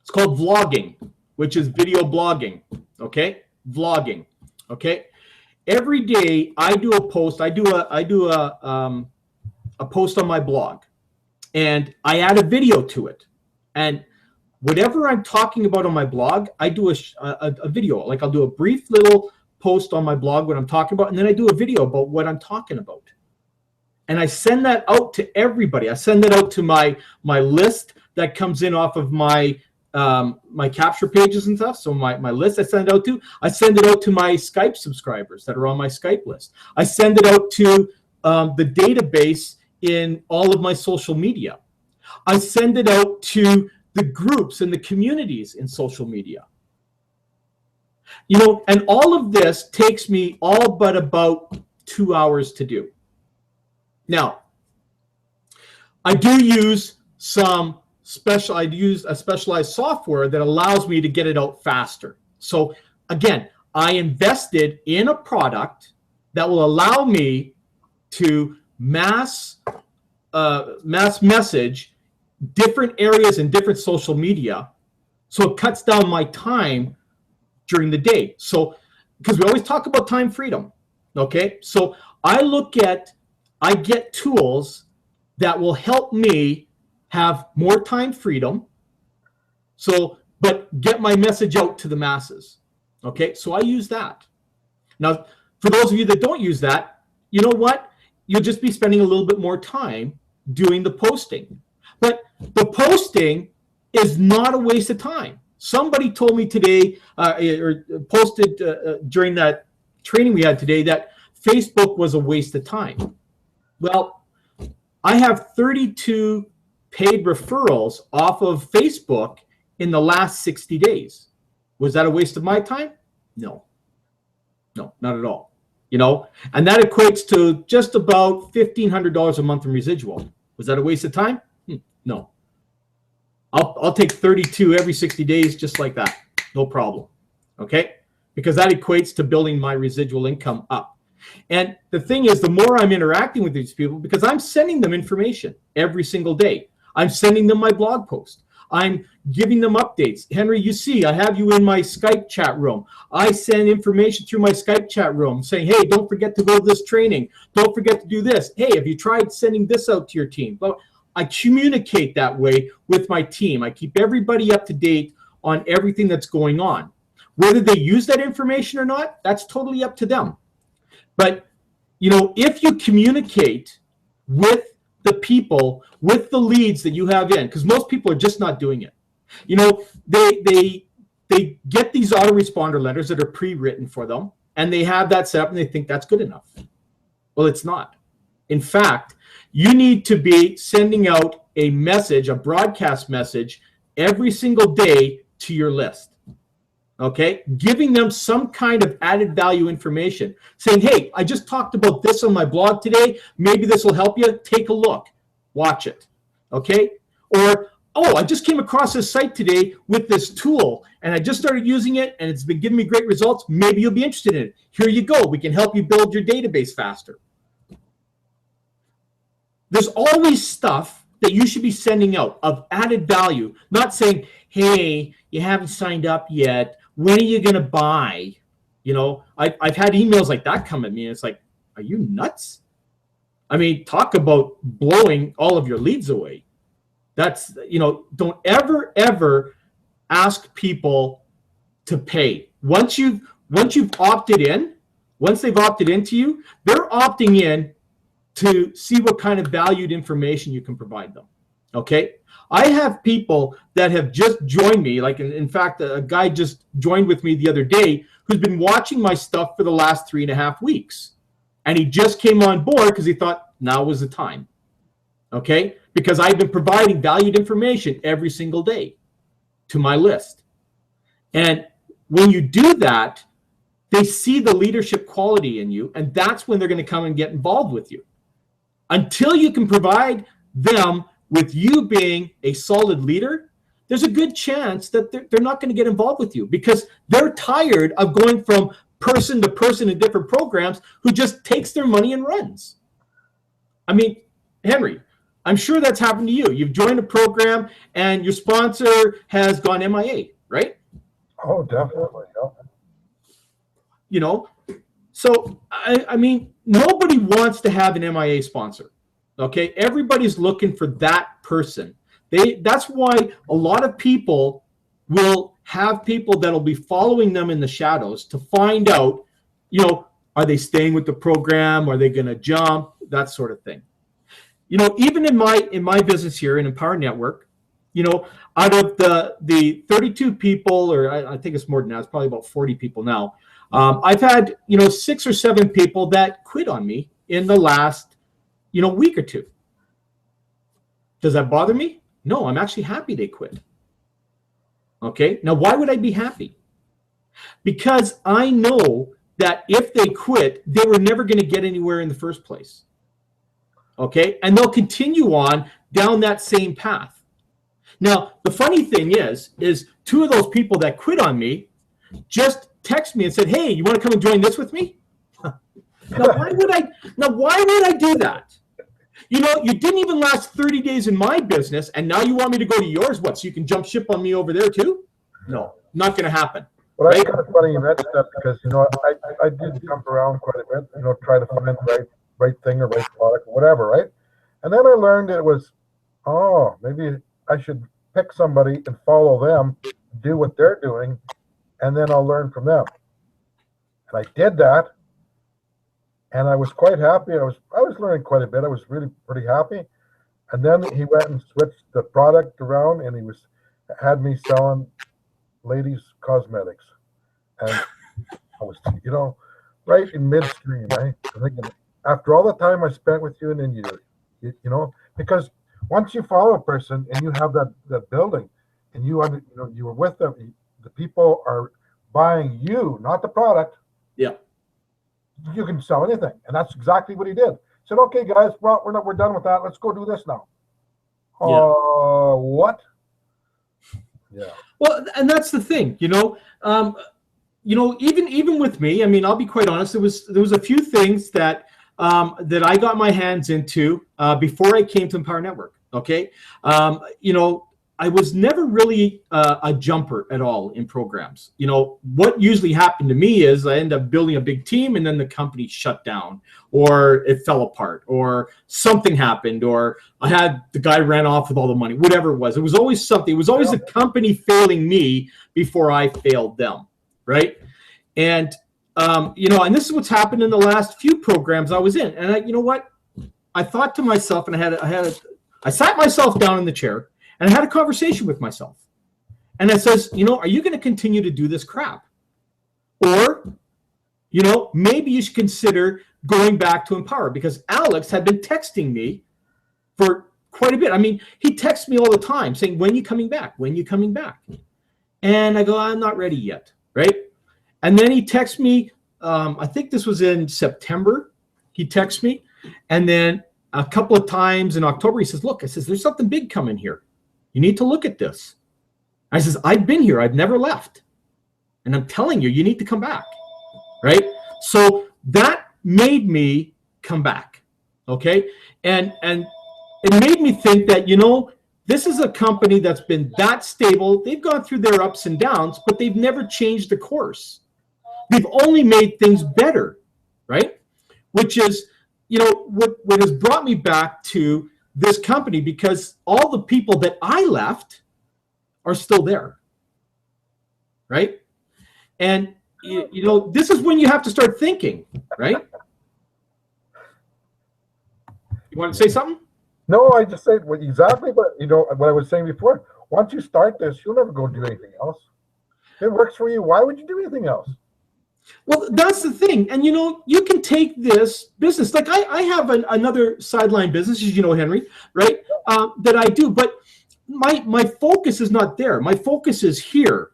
It's called vlogging, which is video blogging. Okay? Vlogging. Okay? Every day I do a post. I do a post on my blog, and I add a video to it. And whatever I'm talking about on my blog, I do a video. Like I'll do a brief little post on my blog what I'm talking about, and then I do a video about what I'm talking about. And I send that out to everybody. I send that out to my list that comes in off of my capture pages and stuff. So my list I send it out to. I send it out to my Skype subscribers that are on my Skype list. I send it out to the database in all of my social media. I send it out to the groups and the communities in social media. And all of this takes me all but about 2 hours to do. Now, I do use a specialized software that allows me to get it out faster. So again, I invested in a product that will allow me to mass message different areas and different social media. So it cuts down my time during the day. So, because we always talk about time freedom. Okay. So I get tools that will help me have more time freedom. So, but get my message out to the masses. Okay. So I use that. Now, for those of you that don't use that, you know what? You'll just be spending a little bit more time doing the posting. But the posting is not a waste of time. Somebody told me today, or posted during that training we had today, that Facebook was a waste of time. Well, I have 32 paid referrals off of Facebook in the last 60 days. Was that a waste of my time? No. No, not at all. And that equates to just about $1,500 a month in residual. Was that a waste of time? No. I'll take 32 every 60 days just like that. No problem. Okay? Because that equates to building my residual income up. And the thing is, the more I'm interacting with these people, because I'm sending them information every single day. I'm sending them my blog post. I'm giving them updates. Henry, you see, I have you in my Skype chat room. I send information through my Skype chat room saying, hey, don't forget to go to this training. Don't forget to do this. Hey, have you tried sending this out to your team? But I communicate that way with my team. I keep everybody up to date on everything that's going on. Whether they use that information or not, that's totally up to them. But, if you communicate with the people, with the leads that you have in, because most people are just not doing it. They get these autoresponder letters that are pre-written for them, and they have that set up and they think that's good enough. Well, it's not. In fact, you need to be sending out a message, a broadcast message every single day to your list. Okay, giving them some kind of added value information, saying, hey, I just talked about this on my blog today. Maybe this will help you. Take a look, watch it. Okay, or, oh, I just came across this site today with this tool and I just started using it and it's been giving me great results. Maybe you'll be interested in it. Here you go. We can help you build your database faster. There's always stuff that you should be sending out of added value, not saying, hey, you haven't signed up yet. When are you going to buy? I've had emails like that come at me, and it's like, are you nuts? I mean, talk about blowing all of your leads away. That's, don't ever ask people to pay. Once you've opted in, once they've opted into you, they're opting in to see what kind of valued information you can provide them. Okay? I have people that have just joined me, like in fact, a guy just joined with me the other day who's been watching my stuff for the last 3.5 weeks. And he just came on board because he thought now was the time. Okay? because I've been providing valued information every single day to my list. And when you do that, they see the leadership quality in you, and that's when they're going to come and get involved with you. Until you can provide them with you being a solid leader, there's a good chance that they're not going to get involved with you, because they're tired of going from person to person in different programs who just takes their money and runs. I mean, Henry, I'm sure that's happened to you. You've joined a program and your sponsor has gone MIA, right? Oh, definitely. Yeah. You know, so I mean, nobody wants to have an MIA sponsor. Okay, everybody's looking for that person. That's why a lot of people will have people that'll be following them in the shadows to find out, you know, are they staying with the program? Are they going to jump? That sort of thing. You know, even in my business here in Empower Network, you know, out of the 32 people, or I think it's more than that, it's probably about 40 people now. I've had, you know, 6 or 7 people that quit on me in the last, you know, week or two. Does that bother me? No, I'm actually happy they quit. Okay, now why would I be happy? Because I know that if they quit, they were never going to get anywhere in the first place. Okay, and they'll continue on down that same path. Now, the funny thing is 2 of those people that quit on me just text me and said, "Hey, you want to come and join this with me?" Now, why would I do that? You know, you didn't even last 30 days in my business, and now you want me to go to yours? What, so you can jump ship on me over there too? No, not going to happen. Well, that's kind of funny you mentioned that, because, you know, I did jump around quite a bit, you know, try to find the right thing or right product or whatever, right? And then I learned it was, oh, maybe I should pick somebody and follow them, do what they're doing, and then I'll learn from them. And I did that, and I was quite happy. I was learning quite a bit. I was really pretty happy. And then he went and switched the product around, and he had me selling ladies' cosmetics. And I was, you know, right in midstream, right? I'm thinking, after all the time I spent with you, and then you know, because once you follow a person and you have that building, and you know, you were with them, the people are buying you, not the product. Yeah. You can sell anything, and that's exactly what he did. He said, "Okay, guys, well, we're done with that. Let's go do this now." What? Yeah. Well, and that's the thing, you know. You know, even with me, I mean, I'll be quite honest. There was a few things that I got my hands into before I came to Empower Network. Okay, you know, I was never really a jumper at all in programs. You know, what usually happened to me is I ended up building a big team, and then the company shut down, or it fell apart, or something happened, or I had the guy ran off with all the money, whatever it was. It was always something. It was always the company failing me before I failed them, right? And you know, and this is what's happened in the last few programs I was in. And you know what? I thought to myself, and I sat myself down in the chair, and I had a conversation with myself. And I says, you know, are you going to continue to do this crap? Or, you know, maybe you should consider going back to Empower, because Alex had been texting me for quite a bit. I mean, he texts me all the time saying, "When you coming back? When you coming back?" And I go, "I'm not ready yet." Right? And then he texts me, I think this was in September. He texts me. And then a couple of times in October, he says, "Look," I says, "there's something big coming here. You need to look at this." I says, "I've been here. I've never left. And I'm telling you, you need to come back." Right? So that made me come back. Okay? And it made me think that, you know, this is a company that's been that stable. They've gone through their ups and downs, but they've never changed the course. They've only made things better, right? Which is, you know, what has brought me back to this company, because all the people that I left are still there, right? And, you know, this is when you have to start thinking, right? You want to say something? No, I just said exactly, but you know what I was saying before. Once you start this, you'll never go do anything else. If it works for you, why would you do anything else? Well, that's the thing. And you know, you can take this business, like I have another sideline business, as you know, Henry, right? That I do, but my focus is not there. My focus is here.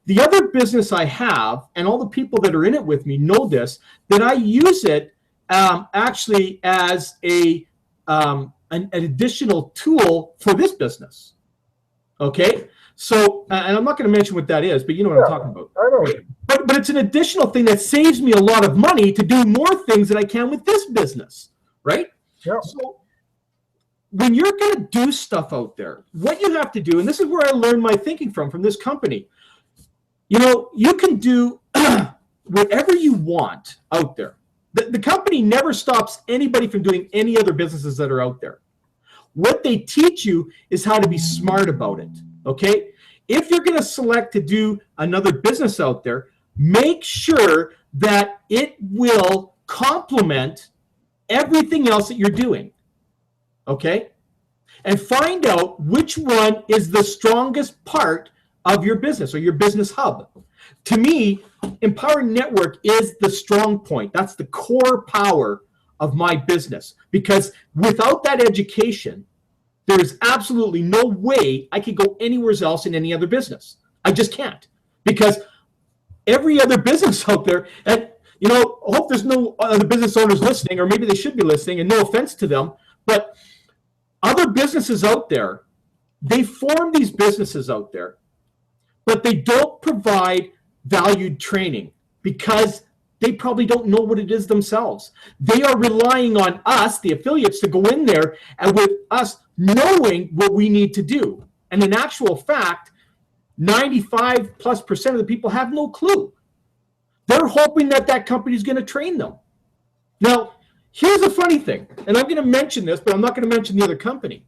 The other business I have, and all the people that are in it with me know this, that I use it actually as an additional tool for this business. Okay, so and I'm not going to mention what that is, but you know what I'm talking about. I know. But it's an additional thing that saves me a lot of money to do more things that I can with this business, right? Yeah. So when you're going to do stuff out there, what you have to do, and this is where I learned my thinking from this company, you know, you can do whatever you want out there. The company never stops anybody from doing any other businesses that are out there. What they teach you is how to be smart about it, okay? If you're going to select to do another business out there, make sure that it will complement everything else that you're doing, okay? And find out which one is the strongest part of your business or your business hub. To me, Empower Network is the strong point. That's the core power of my business, because without that education, there is absolutely no way I could go anywhere else in any other business. I just can't, because every other business out there, and you know, I hope there's no other business owners listening, or maybe they should be listening, and no offense to them, but other businesses out there, they form these businesses out there, but they don't provide valued training because they probably don't know what it is themselves. They are relying on us, the affiliates, to go in there and with us knowing what we need to do. And in actual fact, 95+% of the people have no clue. They're hoping that that company is going to train them. Now, here's a funny thing, and I'm going to mention this, but I'm not going to mention the other company.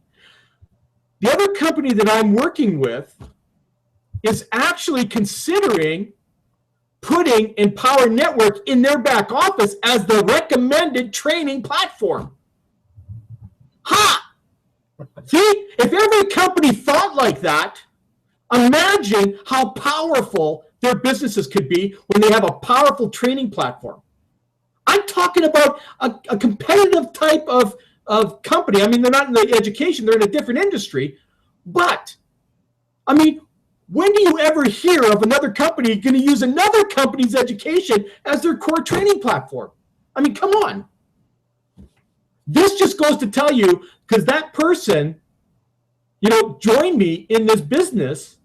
The other company that I'm working with is actually considering putting Empower Network in their back office as the recommended training platform. Ha! See, if every company thought like that, imagine how powerful their businesses could be when they have a powerful training platform. I'm talking about a competitive type of company. I mean, they're not in the education, they're in a different industry. But, I mean, when do you ever hear of another company going to use another company's education as their core training platform? I mean, come on. This just goes to tell you, because that person, you know, joined me in this business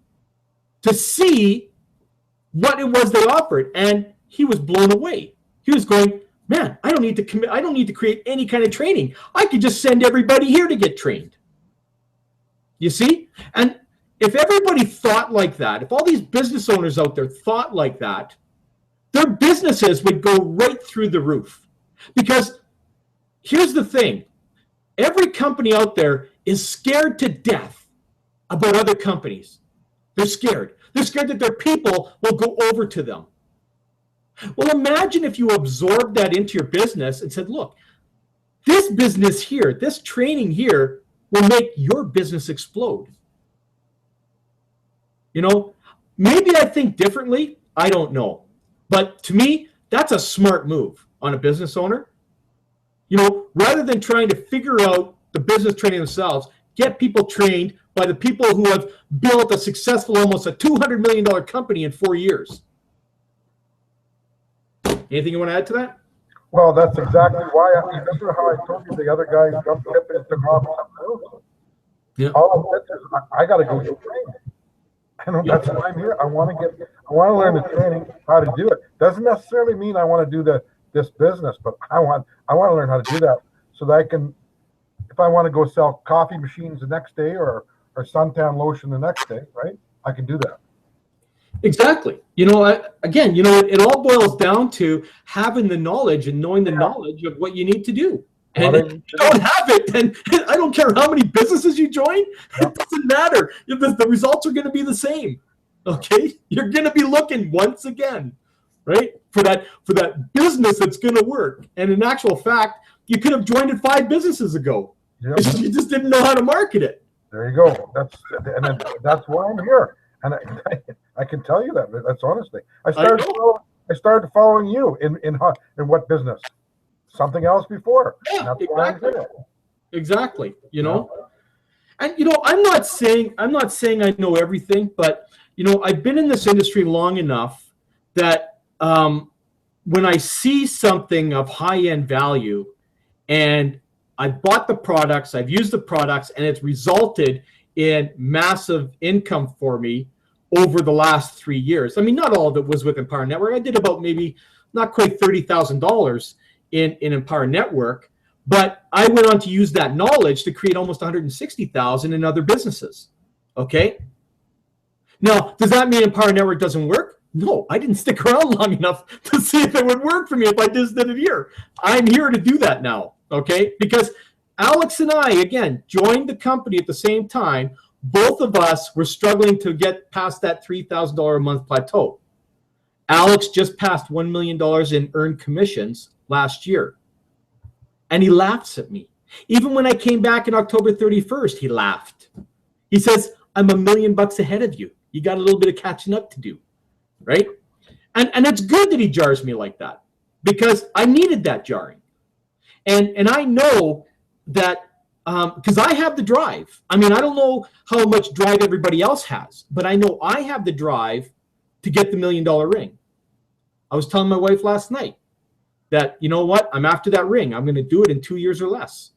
to see what it was they offered, and he was blown away. He was going, man, I don't need to commit. I don't need to create any kind of training. I could just send everybody here to get trained. You see? And if everybody thought like that, if all these business owners out there thought like that, their businesses would go right through the roof. Because here's the thing. Every company out there is scared to death about other companies. They're scared. They're scared that their people will go over to them. Well, imagine if you absorbed that into your business and said, look, this business here, this training here will make your business explode. You know, maybe I think differently. I don't know. But to me, that's a smart move on a business owner. You know, rather than trying to figure out the business training themselves, get people trained by the people who have built a successful, almost a $200 million company in 4 years. Anything you want to add to that? Well, that's exactly why. Remember how I told you the other guy jumped ship and took off something else? Yeah. All of this is, I got to go get trained. And that's why I'm here. I want to learn the training, how to do it. Doesn't necessarily mean I want to do this business, but I want to learn how to do that so that I can, if I want to go sell coffee machines the next day or suntan lotion the next day, right? I can do that. Exactly. You know, again, you know, it all boils down to having the knowledge and knowing the knowledge of what you need to do. And if you don't have it, then I don't care how many businesses you join, it doesn't matter. The results are going to be the same. Okay? You're going to be looking once again, right? For that business that's going to work. And in actual fact, you could have joined it 5 businesses ago. Yep. You just didn't know how to market it. There you go. That's why I'm here. And I can tell you that. That's honestly. I I started following you in what business? Something else before. Yeah, That's why I'm exactly. here. Exactly. And I'm not saying I know everything, but I've been in this industry long enough that when I see something of high end value, and I've bought the products, I've used the products, and it's resulted in massive income for me over the last 3 years. I mean, not all of it was with Empower Network. I did about maybe not quite $30,000 in Empower Network, but I went on to use that knowledge to create almost 160,000 in other businesses. Okay. Now, does that mean Empower Network doesn't work? No, I didn't stick around long enough to see if it would work for me if I just did it here. I'm here to do that now, okay? Because Alex and I, again, joined the company at the same time. Both of us were struggling to get past that $3,000 a month plateau. Alex just passed $1 million in earned commissions last year. And he laughs at me. Even when I came back on October 31st, he laughed. He says, I'm $1 million ahead of you. You got a little bit of catching up to do. Right? And it's good that he jars me like that, because I needed that jarring. And I know that because I have the drive. I mean, I don't know how much drive everybody else has, but I know I have the drive to get the $1 million ring. I was telling my wife last night that, you know what? I'm after that ring. I'm going to do it in 2 years or less.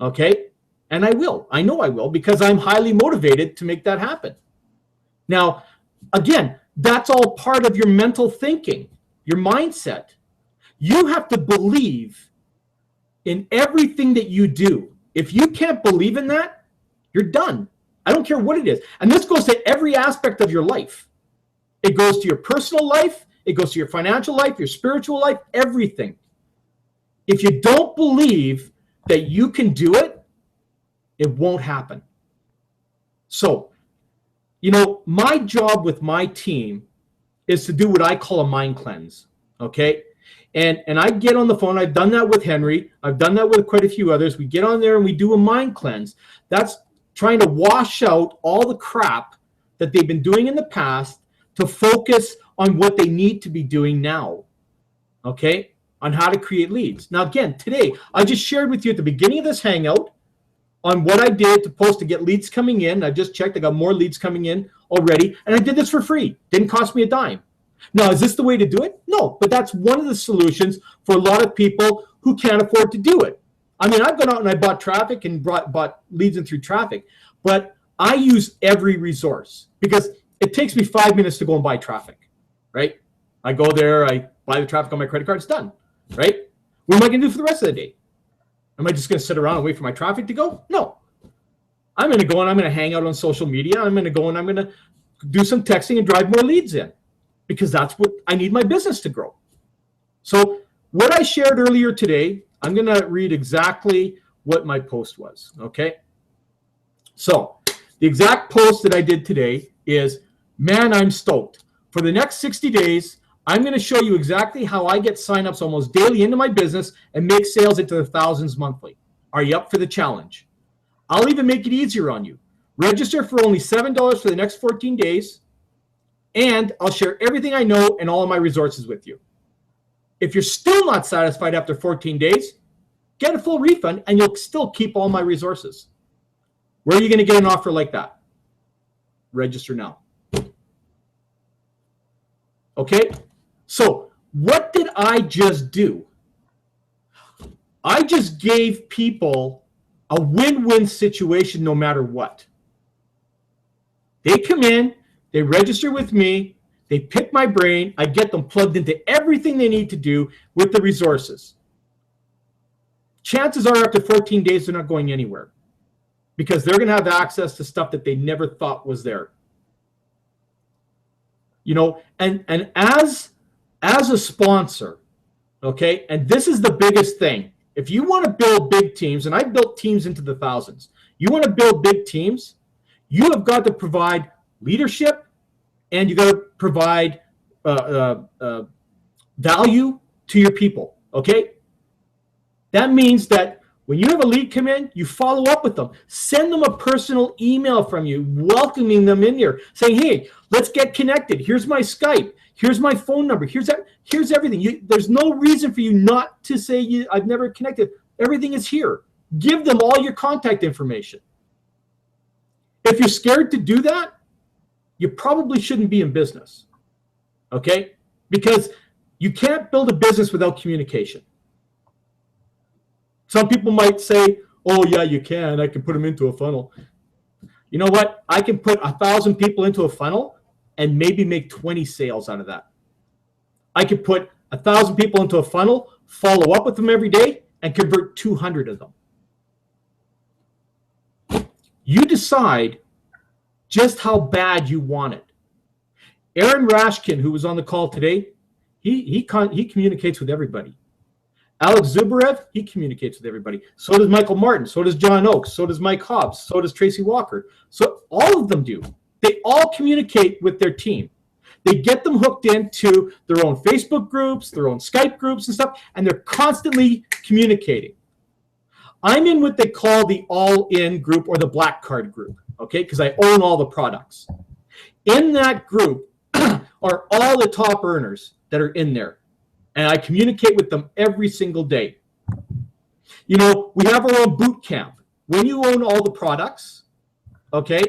Okay? And I will. I know I will, because I'm highly motivated to make that happen. Now, again, that's all part of your mental thinking, your mindset. You have to believe in everything that you do. If you can't believe in that, you're done. I don't care what it is. And this goes to every aspect of your life. It goes to your personal life. It goes to your financial life, your spiritual life, everything. If you don't believe that you can do it, it won't happen. So, my job with my team is to do what I call a mind cleanse, okay? And I get on the phone. I've done that with Henry. I've done that with quite a few others. We get on there and we do a mind cleanse. That's trying to wash out all the crap that they've been doing in the past to focus on what they need to be doing now, okay? On how to create leads. Now, again, today, I just shared with you at the beginning of this Hangout on what I did to get leads coming in. I just checked. I got more leads coming in already. And I did this for free. Didn't cost me a dime. Now, is this the way to do it? No, but that's one of the solutions for a lot of people who can't afford to do it. I mean, I've gone out and I bought traffic and bought leads in through traffic, but I use every resource because it takes me 5 minutes to go and buy traffic, right? I go there, I buy the traffic on my credit card, it's done, right? What am I going to do for the rest of the day? Am I just going to sit around and wait for my traffic to go? No. I'm going to go and I'm going to hang out on social media. I'm going to go and I'm going to do some texting and drive more leads in, because that's what I need my business to grow. So what I shared earlier today, I'm going to read exactly what my post was, okay? So the exact post that I did today is, man, I'm stoked. For the next 60 days, I'm going to show you exactly how I get signups almost daily into my business and make sales into the thousands monthly. Are you up for the challenge? I'll even make it easier on you. Register for only $7 for the next 14 days, and I'll share everything I know and all of my resources with you. If you're still not satisfied after 14 days, get a full refund and you'll still keep all my resources. Where are you going to get an offer like that? Register now. Okay? So what did I just do? I just gave people a win-win situation no matter what. They come in, they register with me, they pick my brain, I get them plugged into everything they need to do with the resources. Chances are after 14 days, they're not going anywhere because they're going to have access to stuff that they never thought was there. And as a sponsor, okay, and this is the biggest thing. If you want to build big teams, and I've built teams into the thousands, you want to build big teams, you have got to provide leadership and you got to provide value to your people, okay? That means that When you have a lead come in, you follow up with them. Send them a personal email from you, welcoming them in here, saying, hey, let's get connected. Here's my Skype. Here's my phone number. Here's everything. There's no reason for you not to say I've never connected. Everything is here. Give them all your contact information. If you're scared to do that, you probably shouldn't be in business, okay? Because you can't build a business without communication. Some people might say, oh, yeah, you can. I can put them into a funnel. You know what? I can put 1,000 people into a funnel and maybe make 20 sales out of that. I could put 1,000 people into a funnel, follow up with them every day, and convert 200 of them. You decide just how bad you want it. Aaron Rashkin, who was on the call today, he communicates with everybody. Alex Zubarev, he communicates with everybody. So does Michael Martin. So does John Oakes. So does Mike Hobbs. So does Tracy Walker. So all of them do. They all communicate with their team. They get them hooked into their own Facebook groups, their own Skype groups and stuff, and they're constantly communicating. I'm in what they call the all-in group or the black card group, okay, because I own all the products. In that group are all the top earners that are in there. And I communicate with them every single day. You know, we have our own boot camp. When you own all the products, okay,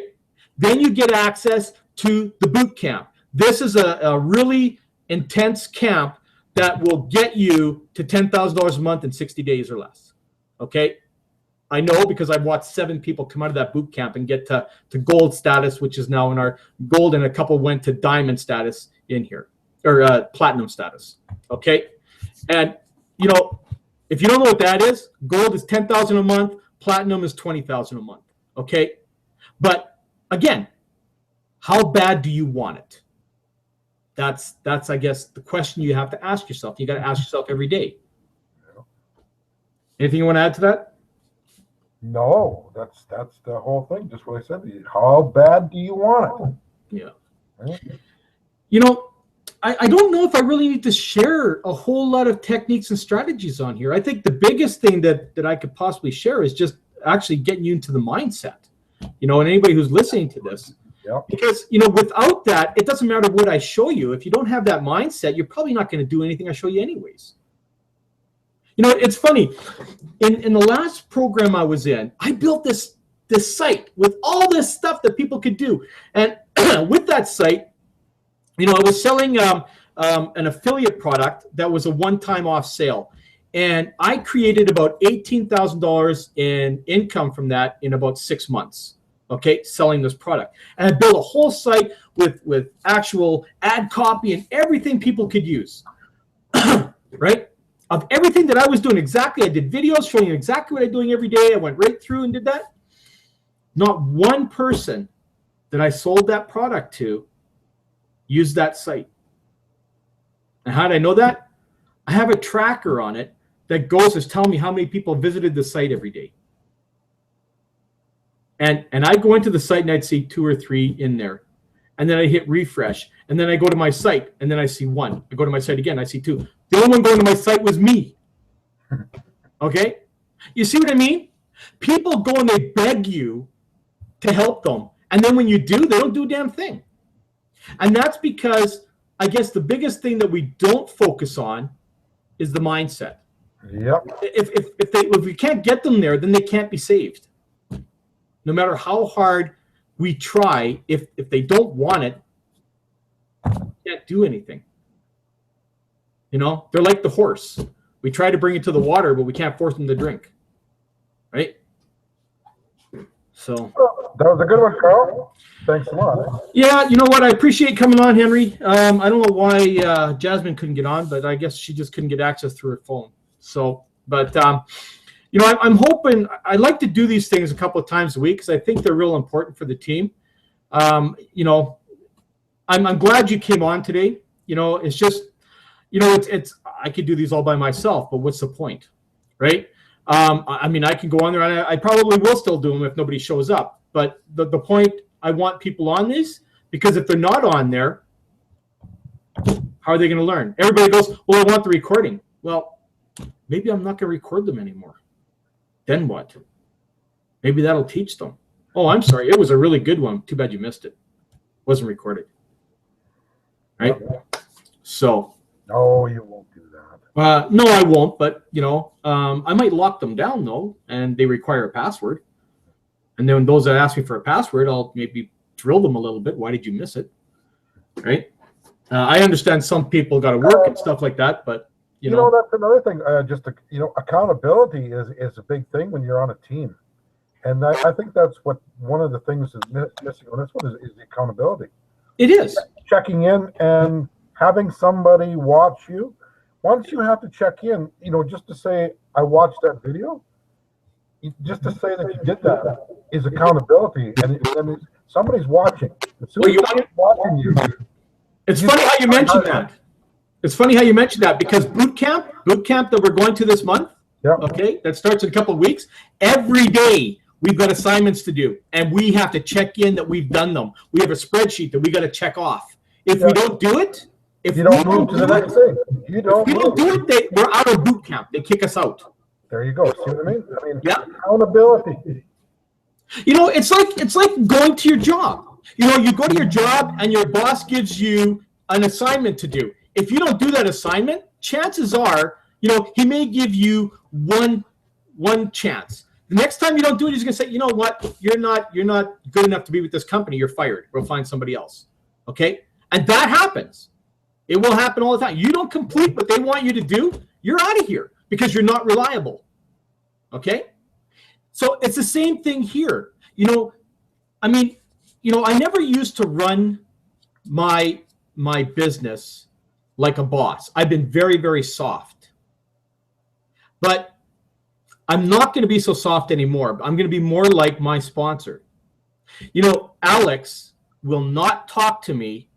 then you get access to the boot camp. This is a really intense camp that will get you to $10,000 a month in 60 days or less, okay? I know because I've watched 7 people come out of that boot camp and get to gold status, which is now in our gold, and a couple went to diamond status in here, or platinum status. Okay, and you know, if you don't know what that is, gold is $10,000 a month, platinum is $20,000 a month. Okay, but again, how bad do you want it? That's I guess the question you have to ask yourself. You got to ask yourself every day. Anything you want to add to that? No, that's the whole thing. Just what I said to you. How bad do you want it? Yeah. Right? You know, I don't know if I really need to share a whole lot of techniques and strategies on here. I think the biggest thing that I could possibly share is just actually getting you into the mindset, you know, and anybody who's listening to this. Yep. Because, you know, without that, it doesn't matter what I show you. If you don't have that mindset, you're probably not going to do anything I show you anyways. You know, it's funny. In the last program I was in, I built this site with all this stuff that people could do. And with that site, you know, I was selling an affiliate product that was a one-time off sale. And I created about $18,000 in income from that in about 6 months, okay, selling this product. And I built a whole site with actual ad copy and everything people could use, right? Of everything that I was doing exactly. I did videos showing you exactly what I'm doing every day. I went right through and did that. Not one person that I sold that product to used that site. And how did I know that? I have a tracker on it that goes to tell me how many people visited the site every day. And I go into the site and I'd see 2 or 3 in there. And then I hit refresh. And then I go to my site and then I see 1. I go to my site again, I see 2. The only one going to my site was me. Okay? You see what I mean? People go and they beg you to help them. And then when you do, they don't do a damn thing. And that's because I guess the biggest thing that we don't focus on is the mindset. Yep. If we can't get them there, then they can't be saved. No matter how hard we try, if they don't want it, we can't do anything. You know, they're like the horse. We try to bring it to the water, but we can't force them to drink. Right? So that was a good one, Carl. Thanks a lot. Yeah, you know what? I appreciate coming on, Henry. I don't know why Jasmine couldn't get on, but I guess she just couldn't get access through her phone. So, but you know, I'm hoping. I like to do these things a couple of times a week because I think they're real important for the team. You know, I'm glad you came on today. You know, it's just, you know, it's I could do these all by myself, but what's the point, right? I mean, I can go on there, and I probably will still do them if nobody shows up. But the point, I want people on these because if they're not on there, how are they going to learn? Everybody goes, well, I want the recording. Well, maybe I'm not going to record them anymore. Then what? Maybe that'll teach them. Oh, I'm sorry. It was a really good one. Too bad you missed it. Wasn't recorded. Right? So. No, you won't do that. No, I won't. But, I might lock them down, though, and they require a password. And then those that ask me for a password, I'll maybe drill them a little bit. Why did you miss it? Right? I understand some people got to work and stuff like that, but, you know, that's another thing. Accountability is a big thing when you're on a team. And I think that's what one of the things is missing on this one is the accountability. It is. Checking in and having somebody watch you. Once you have to check in, just to say, I watched that video, just to say that you did that is accountability. And somebody's watching. As soon as somebody's watching you. It's funny how you mentioned that. It's funny how you mentioned that because boot camp that we're going to this month, okay, that starts in a couple of weeks. Every day we've got assignments to do, and we have to check in that we've done them. We have a spreadsheet that we got to check off. If we don't do it, if you don't move to the next thing, if we don't do it, we're out of boot camp. They kick us out. There you go. See what I mean? Accountability. It's like going to your job. You go to your job and your boss gives you an assignment to do. If you don't do that assignment, chances are, he may give you one chance. The next time you don't do it, he's going to say, you know what, you're not good enough to be with this company. You're fired. We'll find somebody else. Okay? And that happens. It will happen all the time. You don't complete what they want you to do, you're out of here because you're not reliable. Okay? So it's the same thing here. I never used to run my business like a boss. I've been very, very soft. But I'm not going to be so soft anymore. I'm going to be more like my sponsor. Alex will not talk to me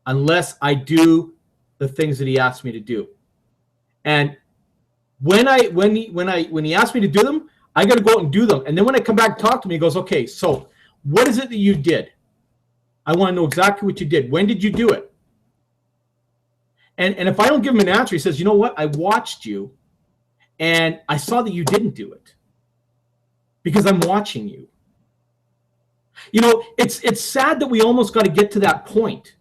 unless I do the things that he asked me to do. And when he asked me to do them, I got to go out and do them. And then when I come back and talk to him, he goes, okay, so what is it that you did? I want to know exactly what you did. When did you do it? And if I don't give him an answer, he says, you know what? I watched you and I saw that you didn't do it because I'm watching you. It's sad that we almost got to get to that point.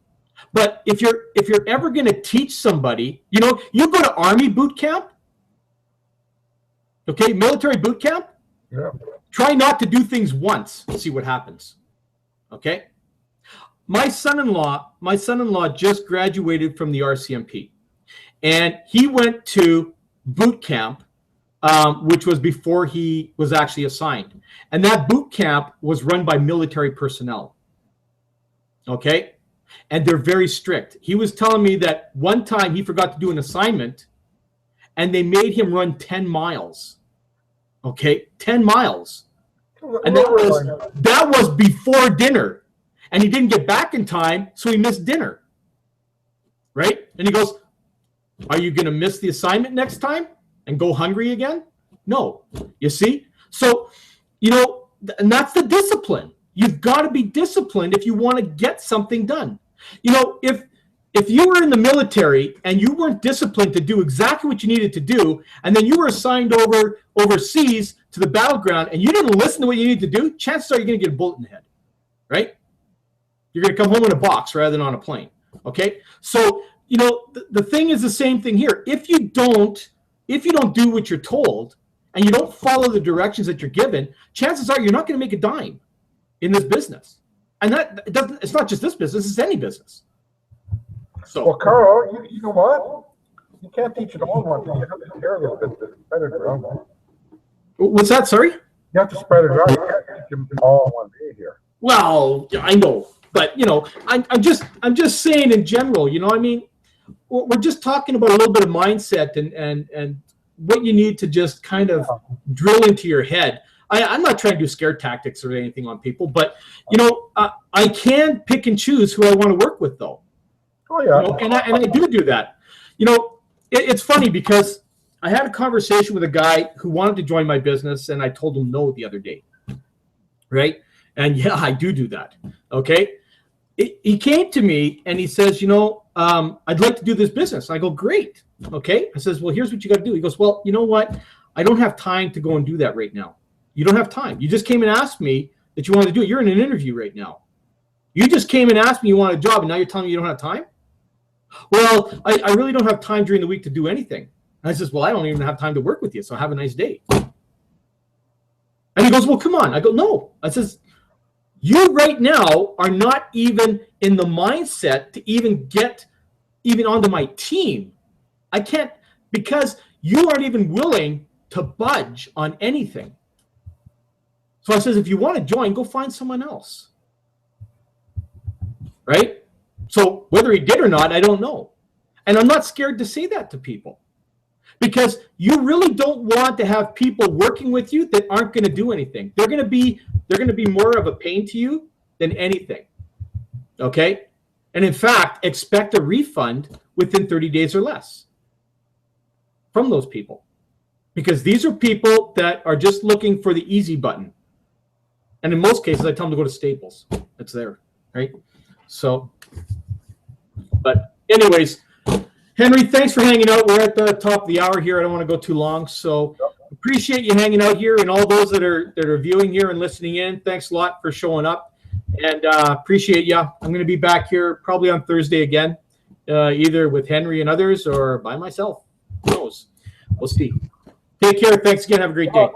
But if you're ever going to teach somebody, you go to Army boot camp, okay, military boot camp, try not to do things once and see what happens. Okay? My son-in-law just graduated from the RCMP, and he went to boot camp, which was before he was actually assigned. And that boot camp was run by military personnel. Okay? And they're very strict. He was telling me that one time he forgot to do an assignment, and they made him run 10 miles. Okay? 10 miles. And that was before dinner. And he didn't get back in time, so he missed dinner. Right? And he goes, are you going to miss the assignment next time and go hungry again? No. You see? So, and that's the discipline. You've got to be disciplined if you want to get something done. If you were in the military and you weren't disciplined to do exactly what you needed to do, and then you were assigned overseas to the battleground and you didn't listen to what you needed to do, chances are you're going to get a bullet in the head. Right? You're going to come home in a box rather than on a plane. Okay? So, the thing is the same thing here. If you don't do what you're told and you don't follow the directions that you're given, chances are you're not going to make a dime in this business. And it's not just this business, it's any business. So, well, Carl, you know what? You can't teach it all in one day. You have to share a little bit to spread it around. What's that? Sorry? You have to spread it around. You can't teach them all in one day here. Well, I know. But, I'm just saying in general, we're just talking about a little bit of mindset and what you need to just kind of drill into your head. I'm not trying to do scare tactics or anything on people, but, I can pick and choose who I want to work with, though. Oh, yeah. And I do that. It's funny because I had a conversation with a guy who wanted to join my business, and I told him no the other day. Right? And, yeah, I do that. Okay? He came to me and he says, I'd like to do this business. I go, great. Okay. I says, well, here's what you got to do. He goes, well, you know what? I don't have time to go and do that right now. You don't have time. You just came and asked me that you wanted to do it. You're in an interview right now. You just came and asked me you want a job, and now you're telling me you don't have time? Well, I really don't have time during the week to do anything. And I says, well, I don't even have time to work with you, so have a nice day. And he goes, well, come on. I go, no. I says, you right now are not even in the mindset to even get even onto my team. I can't, because you aren't even willing to budge on anything. So I says, if you want to join, go find someone else. Right? So whether he did or not, I don't know. And I'm not scared to say that to people, because you really don't want to have people working with you that aren't going to do anything. They're going to be more of a pain to you than anything. Okay? And in fact, expect a refund within 30 days or less from those people, because these are people that are just looking for the easy button. And in most cases, I tell them to go to Staples. It's there, right? So, but anyways, Henry, thanks for hanging out. We're at the top of the hour here. I don't want to go too long. So appreciate you hanging out here, and all those that are viewing here and listening in. Thanks a lot for showing up, and appreciate you. I'm going to be back here probably on Thursday again, either with Henry and others or by myself. Who knows? We'll see. Take care. Thanks again. Have a great day.